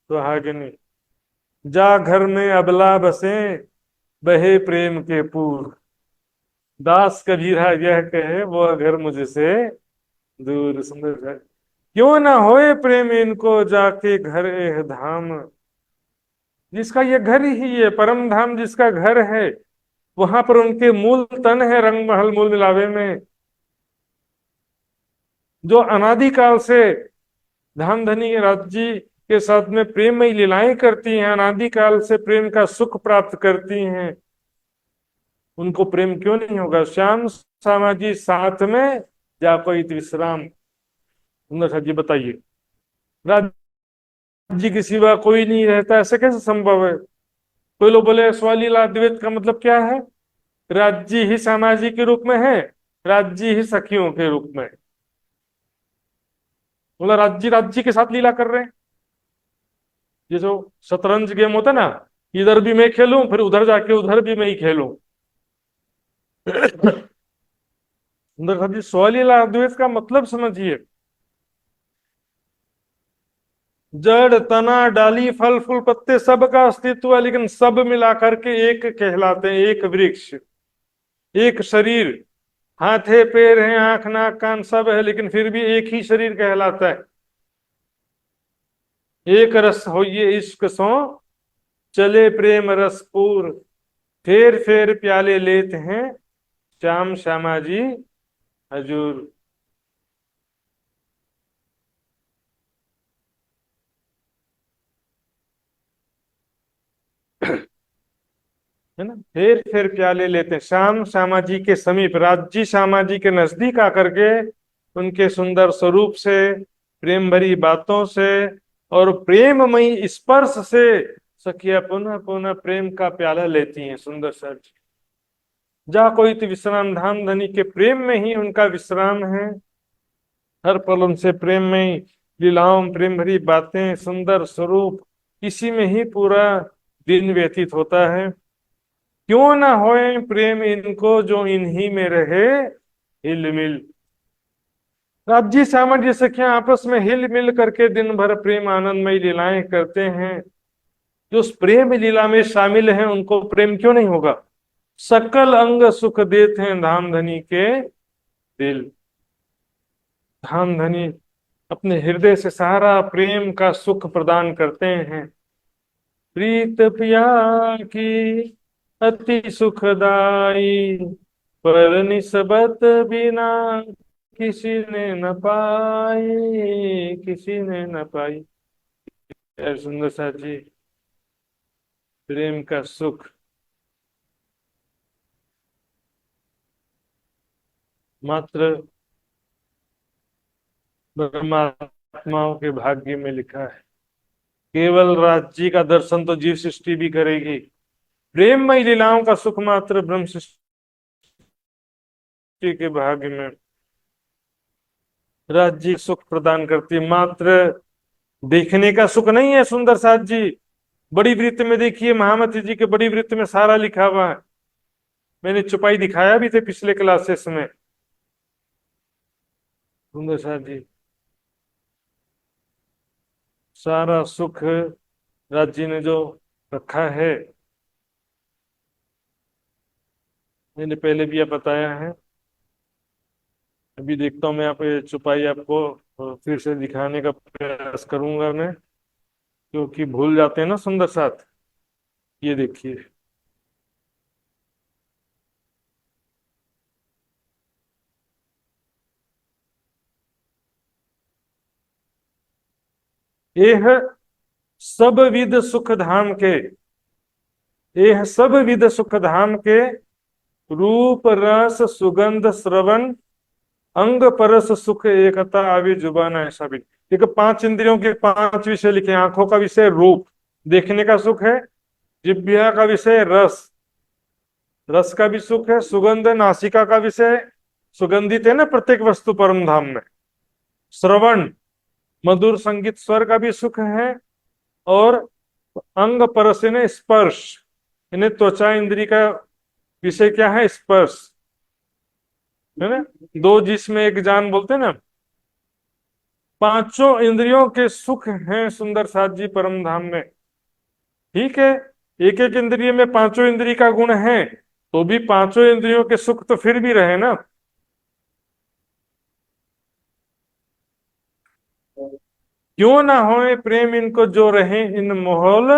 सुहागिनी, जा घर में अबला बसे, बहे प्रेम के पूर। दास कबीरा यह कहे वो घर मुझसे दूर। सुंदर साथ, क्यों ना होए प्रेम इनको जाके घर एह धाम। जिसका ये घर ही है, परम धाम जिसका घर है, वहां पर उनके मूल तन है रंग महल मूल मिलावे में, जो अनादिकाल से धाम धनी राज्य के साथ में प्रेममय लीलाएं करती हैं, अनादिकाल से प्रेम का सुख प्राप्त करती हैं, उनको प्रेम क्यों नहीं होगा। श्याम सामाजी साथ में जा कोई विश्राम। सुंदर साथ जी बताइए, राज्य के सिवा कोई नहीं रहता, ऐसे कैसे संभव है। कोई लोग बोले स्वलीला अद्वैत का मतलब क्या है, राज्य ही सामाजिक के रूप में है, राज्य ही सखियों के रूप में। बोला राज्य राज्य के साथ लीला कर रहे हैं। ये जो शतरंज गेम होता है ना, इधर भी मैं खेलूं फिर उधर जाके उधर भी मैं ही खेलूं। सुंदर साथ जी, स्वलीला अद्वैत का मतलब समझिए, जड़ तना डाली फल फूल पत्ते सब का अस्तित्व है, लेकिन सब मिलाकर के एक कहलाते हैं, एक वृक्ष, एक शरीर। हाथ है, पैर है, आंख नाक कान सब है, लेकिन फिर भी एक ही शरीर कहलाता है। एक रस होइए इश्क सो, चले प्रेम रसपूर। फेर फेर प्याले लेते हैं, श्याम श्यामा जी हजूर। है ना, फिर प्याले लेते हैं। श्याम श्यामा जी के समीप, राज्य श्यामा जी के नजदीक आकर के उनके सुंदर स्वरूप से, प्रेम भरी बातों से और प्रेममयी स्पर्श से सखिया पुनः पुनः प्रेम का प्याला लेती हैं। सुंदर सर, जा कोई तो विश्राम धाम धनी के प्रेम में ही उनका विश्राम है। हर पल उनसे प्रेम में लीलाओं, प्रेम भरी बातें, सुंदर स्वरूप, इसी में ही पूरा दिन व्यतीत होता है। क्यों ना होए प्रेम इनको जो इन्हीं में रहे हिल मिल। राज्य सामंत सखियां आपस में हिल मिल करके दिन भर प्रेम आनंदमय लीलाएं करते हैं। जो उस प्रेम लीला में शामिल हैं उनको प्रेम क्यों नहीं होगा। सकल अंग सुख देते हैं धाम धनी के दिल। धाम धनी अपने हृदय से सारा प्रेम का सुख प्रदान करते हैं। प्रीत पिया की अति सुखदाई, पर निस्बत बिना किसी ने न पाई, किसी ने न पाई। सुंदर सा जी, प्रेम का सुख मात्र ब्रह्मात्माओं के भाग्य में लिखा है। केवल राज्य का दर्शन तो जीव सृष्टि भी करेगी। प्रेममय लीलाओं का सुख मात्र ब्रह्म सृष्टि के भाग्य में राज्य सुख प्रदान करती है। मात्र देखने का सुख नहीं है। सुंदर साथ जी, बड़ी वृत्त में देखिए, महामती जी के बड़ी वृत्त में सारा लिखा हुआ है। मैंने छुपाई दिखाया भी थे पिछले क्लासेस में। सुंदर साथ जी, सारा सुख राज्य ने जो रखा है, मैंने पहले भी यह बताया है। अभी देखता हूँ मैं यहाँ पे छुपाई आपको फिर से दिखाने का प्रयास करूंगा मैं, क्योंकि भूल जाते हैं ना सुंदर साथ। ये देखिए, यह सब विद सुख धाम के, यह सब विद सुख धाम के रूप रस सुगंध श्रवण अंग परस सुख एकता आवे जुबान ऐसा भी। देखो, पांच इंद्रियों के पांच विषय लिखे। आंखों का विषय रूप, देखने का सुख है। जिह्वा का विषय रस, रस का भी सुख है। सुगंध, नासिका का विषय, सुगंधित है ना प्रत्येक वस्तु परम धाम में। श्रवण, मधुर संगीत स्वर का भी सुख है। और अंग परस ने स्पर्श, यानी त्वचा इंद्री का विषय क्या है, स्पर्श, है ना। दो जिसमें एक जान बोलते हैं ना। पांचों इंद्रियों के सुख हैं सुंदर साथ जी परम धाम में। ठीक है, एक एक इंद्रिय में पांचों इंद्रिय का गुण है, तो भी पांचों इंद्रियों के सुख तो फिर भी रहे ना। क्यों ना होए प्रेम इनको जो रहे इन मोहल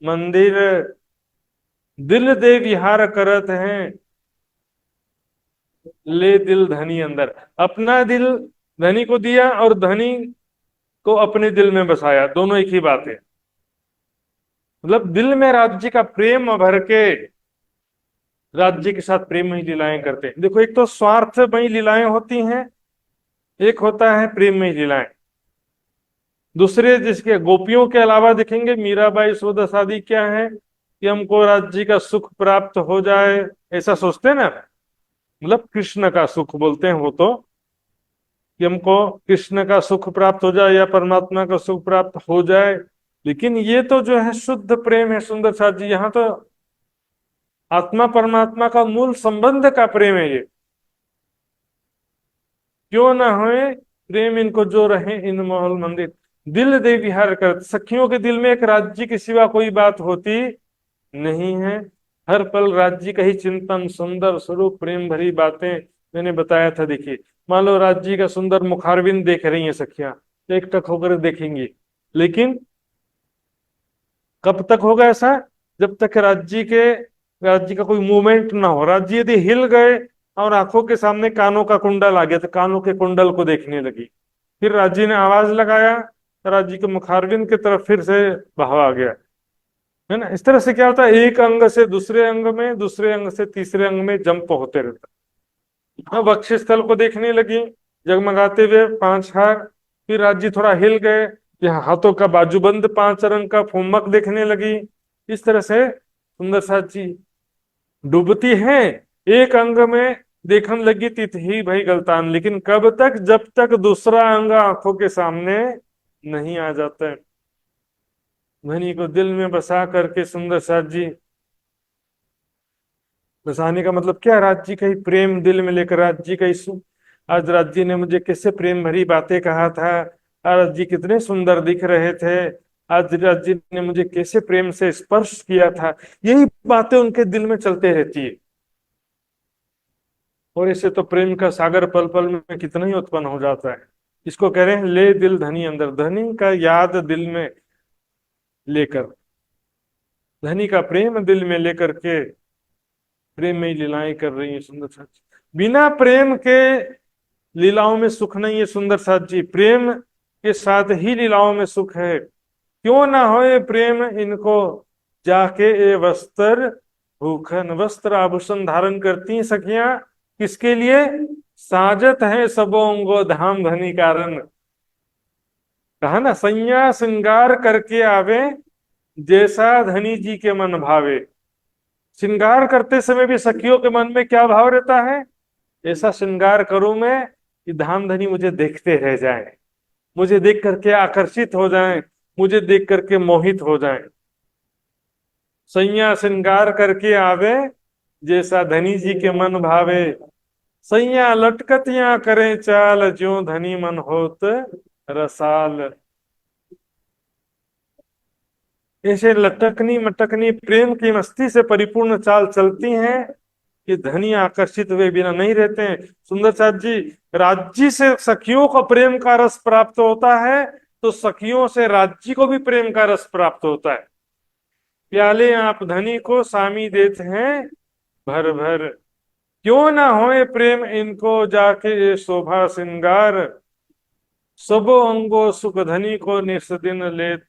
मंदिर। दिल दे विहार करत हैं ले दिल धनी अंदर। अपना दिल धनी को दिया और धनी को अपने दिल में बसाया, दोनों एक ही बात है। मतलब दिल में राज्य का प्रेम भर के राज्य के साथ प्रेम ही लीलाएं करते हैं। देखो, एक तो स्वार्थमयी लीलाएं होती हैं, एक होता है प्रेममयी लीलाएं। दूसरे जिसके गोपियों के अलावा देखेंगे, मीराबाई सोदस आदि क्या है कि हमको राज्य का सुख प्राप्त हो जाए, ऐसा सोचते हैं ना। मतलब कृष्ण का सुख बोलते हैं वो तो, कि हमको कृष्ण का सुख प्राप्त हो जाए या परमात्मा का सुख प्राप्त हो जाए। लेकिन ये तो जो है शुद्ध प्रेम है सुंदर साथ जी। यहाँ तो आत्मा परमात्मा का मूल संबंध का प्रेम है ये। क्यों ना होए प्रेम इनको जो रहे इन महल मंदिर। दिल दे विहार कर, सखियों के दिल में एक राज्य के सिवा कोई बात होती नहीं है। हर पल राज्य का ही चिंतन, सुंदर स्वरूप, प्रेम भरी बातें मैंने बताया था। देखिए, मान लो राज्य का सुंदर मुखारविंद देख रही हैं सखियां, एक टक होकर देखेंगी। लेकिन कब तक होगा ऐसा, जब तक राज्य का कोई मूवमेंट ना हो। राज्य यदि हिल गए और आंखों के सामने कानों का कुंडल आ गया तो कानों के कुंडल को देखने लगी। फिर राज्य ने आवाज लगाया, राज्य के मुखारविंद की तरफ फिर से बहाव आ गया, है ना। इस तरह से क्या होता है, एक अंग से दूसरे अंग में, दूसरे अंग से तीसरे अंग में जंप होते रहता है। अब वक्षस्थल को देखने लगी जगमगाते हुए 5 हार। फिर राज्य थोड़ा हिल गए, यहाँ हाथों का बाजूबंद 5 रंग का फुम्मक देखने लगी। इस तरह से सुंदर साथ जी डूबती है एक अंग में, देखने लगी तितही भई गलतान, लेकिन कब तक, जब तक दूसरा अंग आंखों के सामने नहीं आ जाता है। धनी को दिल में बसा करके सुंदर साथ जी, बसाने का मतलब क्या, राज्य का ही प्रेम दिल में लेकर, राज्य का ही आज राज्य ने मुझे कैसे प्रेम भरी बातें कहा था, आज जी कितने सुंदर दिख रहे थे, आज राज्य ने मुझे कैसे प्रेम से स्पर्श किया था, यही बातें उनके दिल में चलते रहती है। और इसे तो प्रेम का सागर पल पल में कितना ही उत्पन्न हो जाता है। इसको कह रहे हैं ले दिल धनी अंदर, धनी का याद दिल में लेकर, धनी का प्रेम दिल में लेकर के प्रेम में ही लीलाएं कर रही है सुंदर साथ जी। बिना प्रेम के लीलाओं में सुख नहीं है सुंदर साथ जी, प्रेम के साथ ही लीलाओं में सुख है। क्यों ना होए प्रेम इनको, जाके ए वस्त्र भूखन, वस्त्र आभूषण धारण करती हैं सखियां किसके लिए, साजत है सबो अंगो धाम धनी कारण। कहा ना, सैया श्रृंगार करके आवे, जैसा धनी जी के मन भावे। श्रृंगार करते समय भी सखियों के मन में क्या भाव रहता है, ऐसा श्रृंगार करूं मैं कि धाम धनी मुझे देखते रह जाए, मुझे देख करके आकर्षित हो जाएं, मुझे देख करके मोहित हो जाएं। सैया श्रृंगार करके आवे, जैसा धनी जी के मन भावे। सैया लटकतियां करें चाल, ज्यों धनी मन होत रसाल। ऐसे लटकनी मटकनी प्रेम की मस्ती से परिपूर्ण चाल चलती हैं कि धनी आकर्षित हुए बिना नहीं रहते हैं। सुंदर साथ जी, राज्य से सखियों को प्रेम का रस प्राप्त होता है, तो सखियों से राज्य को भी प्रेम का रस प्राप्त होता है। प्याले आप धनी को सामी देते हैं भर भर, क्यों ना होए प्रेम इनको, जाके ये शोभा श्रृंगार। सबो अंगो सुख धनी को, निस दिन लेत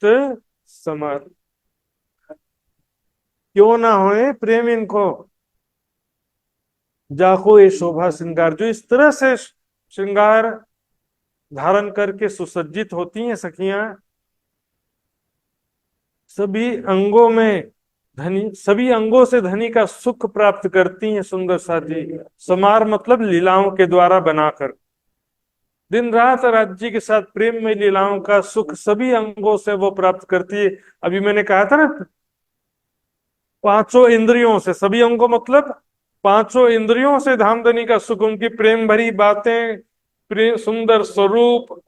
समर। क्यों ना होए प्रेम इनको, जाको ये शोभा श्रृंगार। जो इस तरह से श्रृंगार धारण करके सुसज्जित होती हैं सखियां, सभी अंगों में धनी, सभी अंगों से धनी का सुख प्राप्त करती हैं सुंदर साथी। समार मतलब लीलाओं के द्वारा बनाकर, दिन रात राज्य के साथ प्रेम में लीलाओं का सुख सभी अंगों से वो प्राप्त करती है। अभी मैंने कहा था ना, 5 इंद्रियों से, सभी अंगों मतलब 5 इंद्रियों से धामधनी का सुख, उनकी प्रेम भरी बातें, प्रेम सुंदर स्वरूप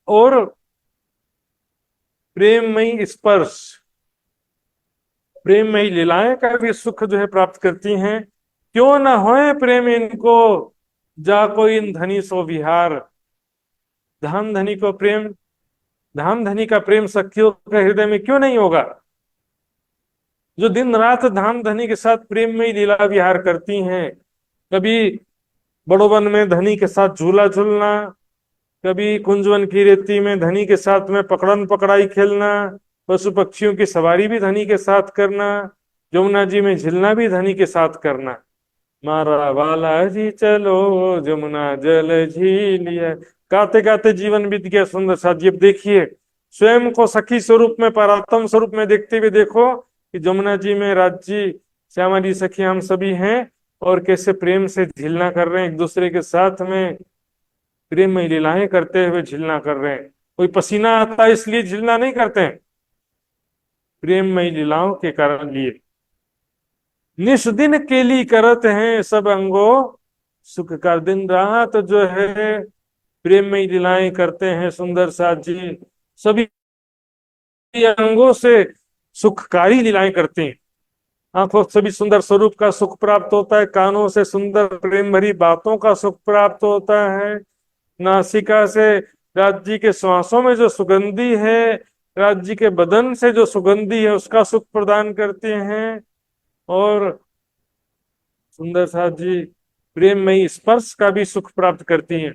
और प्रेममयी स्पर्श, प्रेममयी लीलाएं का भी सुख जो है प्राप्त करती हैं। क्यों ना होए प्रेम इनको, जा कोई इन धनी सो विहार। धाम धनी को प्रेम, धाम धनी का प्रेम सखियों के हृदय में क्यों नहीं होगा, जो दिन रात धाम धनी के साथ प्रेम में ही लीला विहार करती हैं। कभी बड़ोवन में धनी के साथ झूला झूलना, कभी कुंजवन की रेती में धनी के साथ में पकड़न पकड़ाई खेलना, पशु पक्षियों की सवारी भी धनी के साथ करना, यमुना जी में झिलना भी धनी के साथ करना। मारा वाला जी चलो जमुना जल झीलिया, गाते गाते जीवन बीत गया सुंदर साथ जी। अब देखिए, स्वयं को सखी स्वरूप में, परात्म स्वरूप में देखते हुए देखो कि जमुना जी में राज्य श्यामा जी सखी हम सभी हैं, और कैसे प्रेम से झिलना कर रहे हैं एक दूसरे के साथ में, प्रेम में लीलाएं करते हुए झिलना कर रहे हैं। कोई पसीना आता है इसलिए झिलना नहीं करते हैं, प्रेम में लीलाओं के कारण लिए। निस दिन केली करत हैं सब अंगो सुख का, दिन रात जो है प्रेम में लीलाएं करते हैं सुंदर साथ जी, सभी अंगों से सुखकारी लीलाएं करते हैं। आंखों से भी सुंदर स्वरूप का सुख प्राप्त होता है, कानों से सुंदर प्रेम भरी बातों का सुख प्राप्त होता है, नासिका से राज्य के श्वासों में जो सुगंधी है, राज्य के बदन से जो सुगंधी है उसका सुख प्रदान करते हैं, और सुंदर साथ जी प्रेम में स्पर्श का भी सुख प्राप्त करती हैं।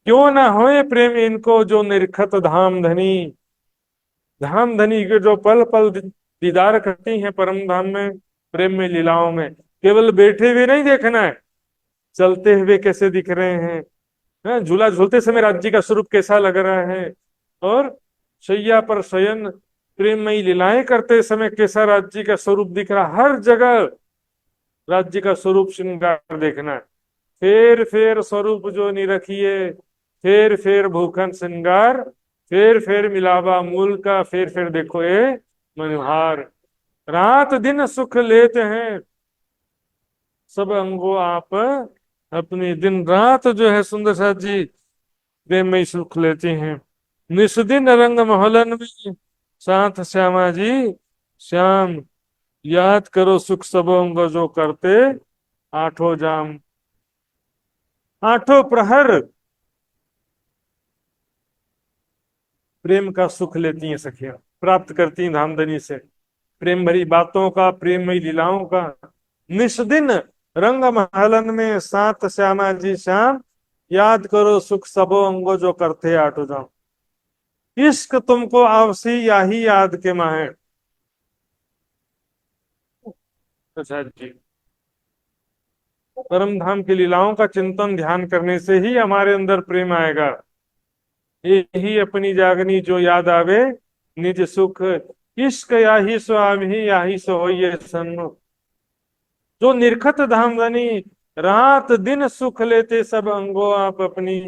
क्यों ना होए प्रेम इनको, जो निरखत धाम धनी। धाम धनी के जो पल पल दीदार करती हैं परम धाम में, प्रेम में, लीलाओं में, केवल बैठे हुए नहीं देखना है, चलते हुए कैसे दिख रहे हैं, झूला झूलते समय राज्य का स्वरूप कैसा लग रहा है, और शैया पर शयन प्रेममयी लीलाएं करते समय कैसा राज्य का स्वरूप दिख रहा, हर जगह राज्य का स्वरूप श्रृंगार देखना है। फेर स्वरूप जो निरखिए, फेर भूखन श्रृंगार, फेर मिलावा मूल का, फेर देखो ये मनोहार। रात दिन सुख लेते हैं सब अंगो आप अपनी, दिन रात जो है सुंदर साथ जी प्रेम में सुख लेते हैं। निस्दिन रंग महलन में साथ श्यामा जी श्याम, याद करो सुख सब अंग जो करते आठों जाम। आठों प्रहर प्रेम का सुख लेती हैं सखियां, प्राप्त करती हैं धामधनी से प्रेम भरी बातों का, प्रेममयी लीलाओं का। निस्दिन रंग महलन में साथ श्यामा जी श्याम, याद करो सुख सबो अंगो जो करते आठो जाम। इश्क तुमको आवसी याही याद के माहे। अच्छा जी, परम धाम की लीलाओं का चिंतन ध्यान करने से ही हमारे अंदर प्रेम आएगा। यही अपनी जागनी जो याद आवे निज सुख, इश्क याही सो आवी याही सो होइए सन्मुख। जो निर्खत धामधनी रात दिन सुख लेते सब अंगो आप अपनी,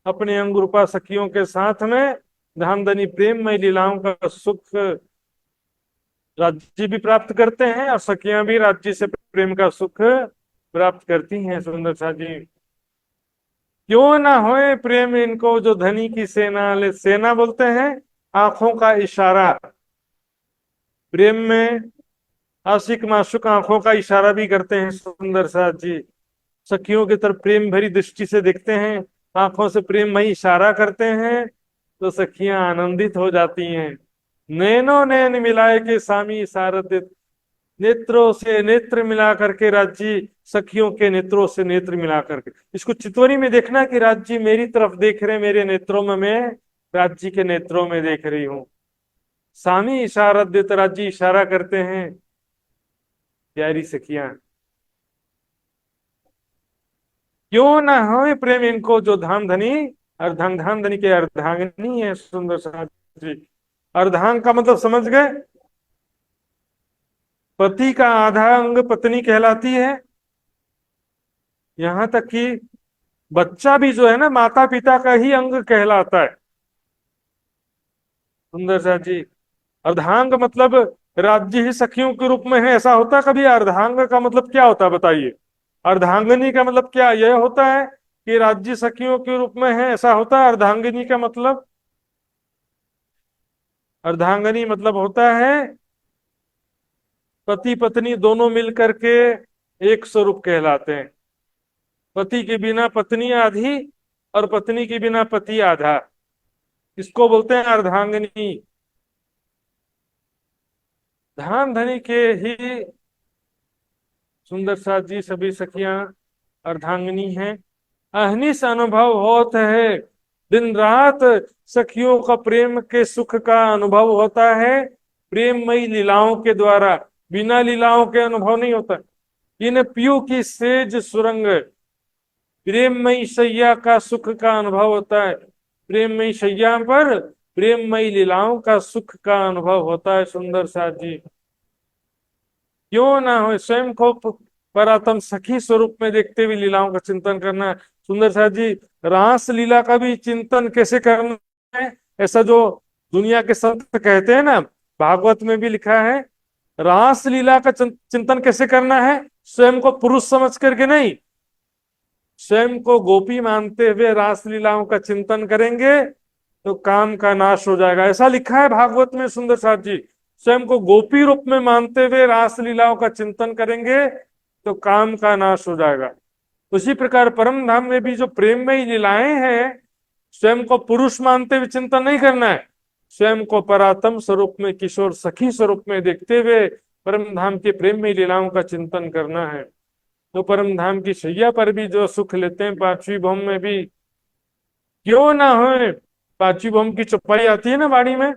अपने अंग रूपा सखियों के साथ में धामधनी प्रेममय लीलाओं का सुख राज्य भी प्राप्त करते हैं, और सखियां भी राज्य से प्रेम का सुख प्राप्त करती हैं। सुंदर सा जी, क्यों ना होए प्रेम इनको जो धनी की सेना ले, सेना बोलते हैं आंखों का इशारा। प्रेम में आशिक माशुक आंखों का इशारा भी करते हैं सुंदर साथ जी, सखियों की तरफ प्रेम भरी दृष्टि से देखते हैं, आंखों से प्रेममयी इशारा करते हैं, तो सखियां आनंदित हो जाती हैं। नैनो नैन मिलाए के सामी इशारत, नेत्रों से नेत्र मिला करके राज्य सखियों के नेत्रों से नेत्र मिला करके, इसको चितवनी में देखना कि राज्य मेरी तरफ देख रहे, मेरे नेत्रों में, मैं राज्य के नेत्रों में देख रही हूं। सामी इशारत देते, राज्य इशारा करते हैं। प्यारी सखियां, क्यों ना हो प्रेम इनको जो धाम धनी, धाम धनी के अर्धांगिनी है सुंदर साथ जी। अर्धांग का मतलब समझ गए, पति का आधा अंग पत्नी कहलाती है, यहां तक कि बच्चा भी जो है ना माता पिता का ही अंग कहलाता है सुंदर सा जी। अर्धांग मतलब राज्य ही सखियों के रूप में है, ऐसा होता है कभी? अर्धांग का मतलब क्या होता है बताइए? अर्धांगिनी का मतलब क्या यह होता है कि राज्य सखियों के रूप में है, ऐसा होता है अर्धांगिनी का मतलब? अर्धांगिनी मतलब होता है पति पत्नी दोनों मिल करके एक स्वरूप कहलाते हैं। पति के बिना पत्नी आधी और पत्नी के बिना पति आधा, इसको बोलते हैं अर्धांगिनी। धाम धनी के ही सुंदर साथ जी सभी सखियां अर्धांगिनी हैं। अहनिस अनुभव होता है, दिन रात सखियों का प्रेम के सुख का अनुभव होता है प्रेममयी लीलाओं के द्वारा, बिना लीलाओं के अनुभव नहीं होता। इन पियू की सेज सुरंग, प्रेममयी शैया का सुख का अनुभव होता है, प्रेममयी शैया पर प्रेममयी लीलाओं का सुख का अनुभव होता है। सुंदर साथ जी, क्यों ना हो स्वयं को परातम सखी स्वरूप में देखते हुए लीलाओं का चिंतन करना है। सुंदर साथ जी, रास लीला का भी चिंतन कैसे करना है, ऐसा जो दुनिया के संत कहते हैं ना, भागवत में भी लिखा है, रास लीला का चिंतन कैसे करना है? स्वयं को पुरुष समझ करके नहीं, स्वयं को गोपी मानते हुए रास लीलाओं का चिंतन करेंगे तो काम का नाश हो जाएगा, ऐसा लिखा है भागवत में सुंदर साथ जी। स्वयं को गोपी रूप में मानते हुए रास लीलाओं का चिंतन करेंगे तो काम का नाश हो जाएगा। उसी प्रकार परम धाम में भी जो प्रेममयी लीलाएं हैं, स्वयं को पुरुष मानते हुए चिंतन नहीं करना है, स्वयं को परातम स्वरूप में किशोर सखी स्वरूप में देखते हुए परम धाम के प्रेममयी लीलाओं का चिंतन करना है। तो परम धाम की शैया पर भी जो सुख लेते हैं पांचवी भौम में भी, क्यों ना हो पांचवी बम की चौपाई आती है ना वाणी में,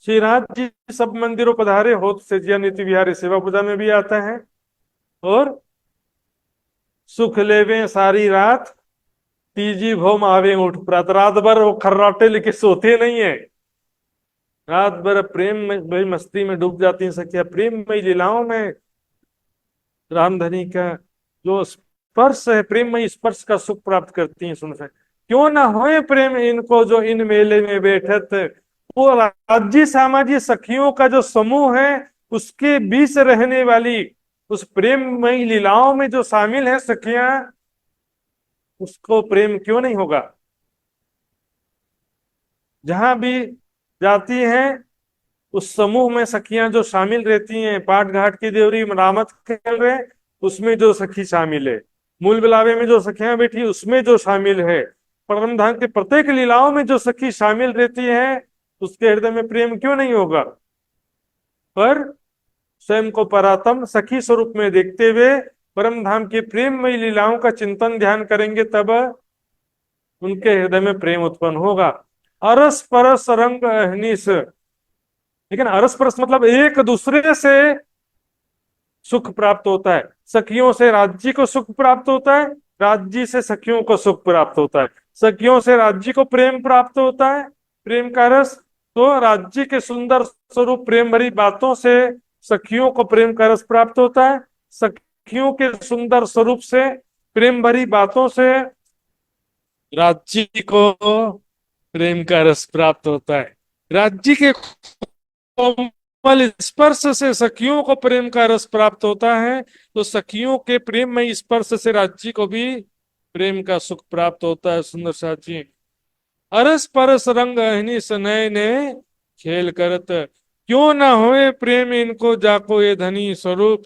श्रीनाथ जी सब मंदिरों पधारे होत से जिया नीति विहारे सेवा पूजा में भी आता है। और सुख लेवे सारी रात, तीजी भौम आवे उठ प्रात। रात भर वो खर्राटे लेके सोते नहीं है, रात भर प्रेम में भाई मस्ती में डूब जाती है सखिया, प्रेम में लीलाओं में। रामधनी का जो स्पर्श है, प्रेममय स्पर्श का सुख प्राप्त करती हैं। सुन, क्यों ना होए प्रेम इनको जो इन मेले में बैठत। वो राज्य सामाजिक सखियों का जो समूह है, उसके बीच रहने वाली उस प्रेममय लीलाओं में जो शामिल है सखियां, उसको प्रेम क्यों नहीं होगा। जहां भी जाती हैं उस समूह में सखियां जो शामिल रहती हैं, पाट घाट की देवरी मरामत खेल रहे हैं, उसमें जो सखी शामिल है, मूल बिलावे में जो सखियां बैठी उसमें जो शामिल है, परम धाम के प्रत्येक लीलाओं में जो सखी शामिल रहती है, उसके हृदय में प्रेम क्यों नहीं होगा। पर स्वयं को परात्म सखी स्वरूप में देखते हुए परम धाम की प्रेममयी लीलाओं का चिंतन ध्यान करेंगे, तब उनके हृदय में प्रेम उत्पन्न होगा। अरस परस रंग अहनिस, लेकिन अरस परस मतलब एक दूसरे से सुख प्राप्त होता है। सखियों से राज्य को सुख प्राप्त होता है, राज्य से सखियों को सुख प्राप्त होता है, सखियों से राज्य को प्रेम प्राप्त होता है, प्रेम का रस। तो राज्य के सुंदर स्वरूप प्रेम भरी बातों से सखियों को प्रेम का रस प्राप्त होता है, सखियों के सुंदर स्वरूप से प्रेम भरी बातों से राज्य को प्रेम का रस प्राप्त होता है। राज्य के कोमल स्पर्श से सखियों को प्रेम का रस प्राप्त होता है, तो सखियों के प्रेम में स्पर्श से राज्य को भी प्रेम का सुख प्राप्त होता है। सुंदर साची, अरस परस रंग अहनी सनय ने खेल करत, क्यों ना होए प्रेम इनको जाको ये धनी स्वरूप।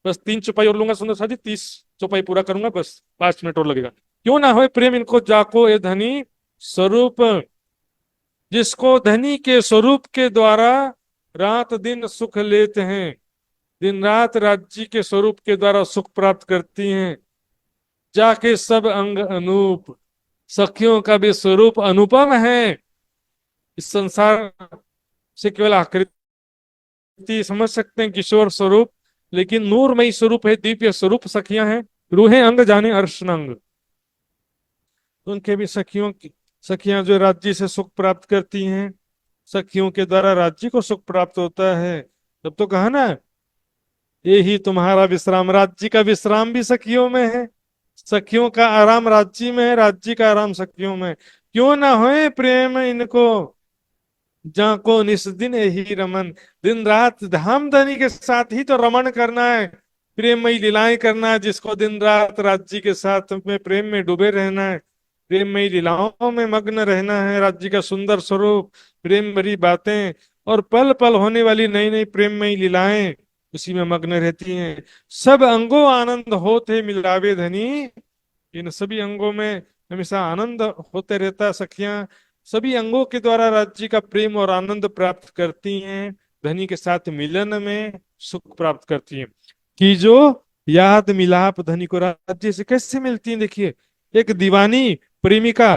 बस 3 चौपाई और लूंगा सुंदर साजी, 30 चौपाई पूरा करूंगा, बस 5 मिनट और लगेगा। क्यों ना होए प्रेम इनको जाको ये धनी स्वरूप, जिसको धनी के स्वरूप के द्वारा रात दिन सुख लेते हैं, दिन रात राज्य के स्वरूप के द्वारा सुख प्राप्त करती हैं। जाके सब अंग अनूप, सखियों का भी स्वरूप अनुपम है। इस संसार से केवल आकृति समझ सकते हैं, किशोर स्वरूप, लेकिन नूरमयी स्वरूप है, दिव्य स्वरूप सखियां हैं। रूहे अंग जाने अर्शनंग, उनके भी सखियां जो राज्य से सुख प्राप्त करती हैं, सखियों के द्वारा राज्य को सुख प्राप्त होता है। तब तो कहा ना, ये ही तुम्हारा विश्राम, राज्य का विश्राम भी सखियों में है, सखियों का आराम राज्य में है, राज्य का आराम सखियों में। क्यों ना होए प्रेम इनको जाको निस दिन यही रमन, दिन रात धाम धनी के साथ ही तो रमन करना है, प्रेममयी लीलाएं करना है, जिसको दिन रात राज्य के साथ में प्रेम में डूबे रहना है, प्रेममयी लीलाओं में मग्न रहना है। राज्य का सुंदर स्वरूप, प्रेम भरी बातें और पल पल होने वाली नई नई प्रेममयी लीलाएं उसी में मग्न रहती हैं। सब अंगों आनंद होते मिलावे धनी, इन सभी अंगों में हमेशा आनंद होते रहता। सखियां सभी अंगों के द्वारा राज्य का प्रेम और आनंद प्राप्त करती हैं, धनी के साथ मिलन में सुख प्राप्त करती हैं। कि जो याद मिलाप धनी को राज्य से कैसे मिलती है। देखिए, एक दीवानी प्रेमिका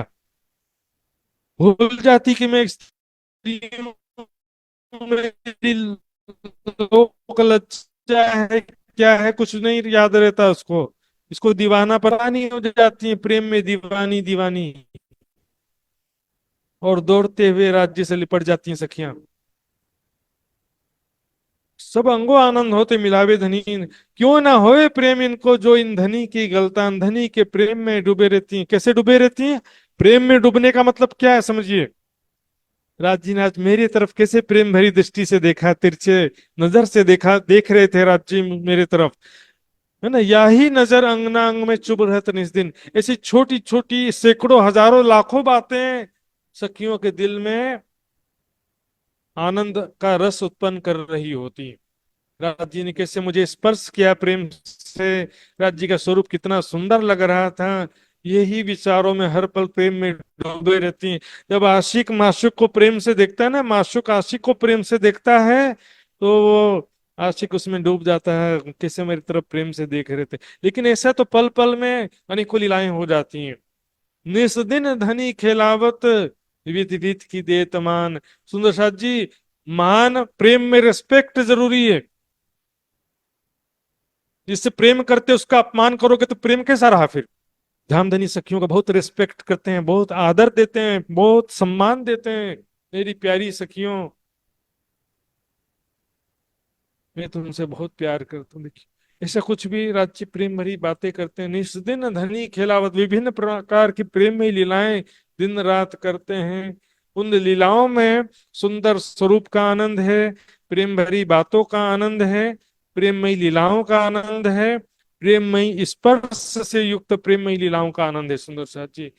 भूल जाती कि मैं एक स्त्री हूं, मेरी लोक लज्जा है, क्या है, कुछ नहीं याद रहता उसको, इसको दीवाना परानी हो जाती है, प्रेम में दीवानी दीवानी, और दौड़ते हुए राज्य से लिपट जाती हैं सखियां। सब अंगो आनंद होते मिलावे धनी, क्यों ना होए प्रेम इनको जो इन धनी की गलतान, धनी के प्रेम में डूबे रहती हैं। कैसे डूबे रहती हैं, प्रेम में डूबने का मतलब क्या है समझिए। राज जी ने आज मेरी तरफ कैसे प्रेम भरी दृष्टि से देखा, तिरछे नजर से देखा, देख रहे थे राज जी मेरे तरफ, है ना। यही नजर अंगना अंग में चुभ रहत निस दिन। ऐसी छोटी छोटी सैकड़ों हजारों लाखों बातें सखियों के दिल में आनंद का रस उत्पन्न कर रही होती। राज जी ने कैसे मुझे स्पर्श किया प्रेम से, राज जी का स्वरूप कितना सुंदर लग रहा था, यही विचारों में हर पल प्रेम में डूबे रहती हैं। जब आशिक माशूक को प्रेम से देखता है ना, माशूक आशिक को प्रेम से देखता है, तो वो आशिक उसमें डूब जाता है, कैसे मेरी तरफ प्रेम से देख रहे थे। लेकिन ऐसा तो पल पल में अनेकों लीलाएं हो जाती हैं। निस दिन धनी खिलावत, विधि रीत की देत मान। सुंदर साथ जी, मान प्रेम में रिस्पेक्ट जरूरी है। जिससे प्रेम करते उसका अपमान करोगे तो प्रेम कैसा रहा फिर। धामधनी सखियों का बहुत रिस्पेक्ट करते हैं, बहुत आदर देते हैं, बहुत सम्मान देते हैं। मेरी प्यारी सखियों, मैं तुमसे बहुत प्यार करता हूँ। देखिए ऐसा कुछ भी राज्य प्रेम भरी बातें करते हैं। निस दिन धनी खिलावत, विभिन्न प्रकार की प्रेम में लीलाएं दिन रात करते हैं। उन लीलाओं में सुंदर स्वरूप का आनंद है, प्रेम भरी बातों का आनंद है, प्रेममयी लीलाओं का आनंद है, प्रेममयी स्पर्श से युक्त प्रेममयी लीलाओं का आनंद है। सुंदर साथ जी,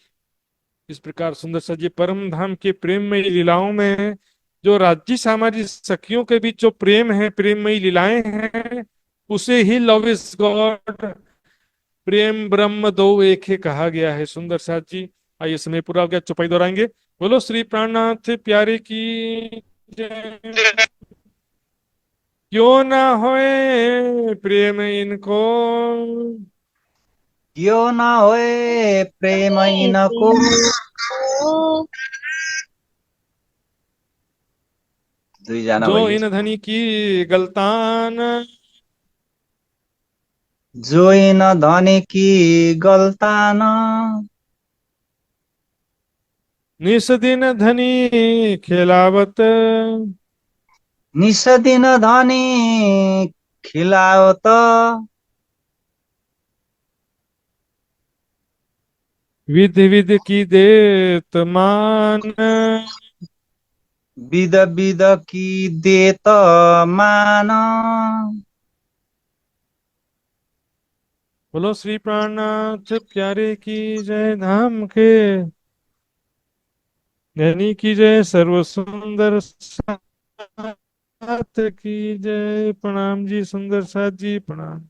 इस प्रकार सुंदर साथ जी परम धाम के प्रेममयी लीलाओं में जो राज्य सामाजिक सखियों के बीच जो प्रेम है, प्रेममयी लीलाएं हैं, उसे ही लव इज गॉड, प्रेम ब्रह्म दो एक है कहा गया है। सुंदर साथ जी, आइए समय पूरा हो गया, चौपाई दोहराएंगे। बोलो श्री प्राणनाथ प्यारे की जय। क्यों ना होए प्रेम इनको, क्यों न होए प्रेम इनको, दुईजना जो भइए। इन धनी की गलतान, जो इन धनी की गल्तान, निस दिन धनी खिलावत, निस दिन धनी खिलावत, विधि विधि की देत मान। विध विध की देत मान। बोलो श्री प्राणनाथ प्यारे की जय। धाम के धनी की जय। सर्व सुंदर साथ की जय। प्रणाम जी सुंदर साथ जी, प्रणाम।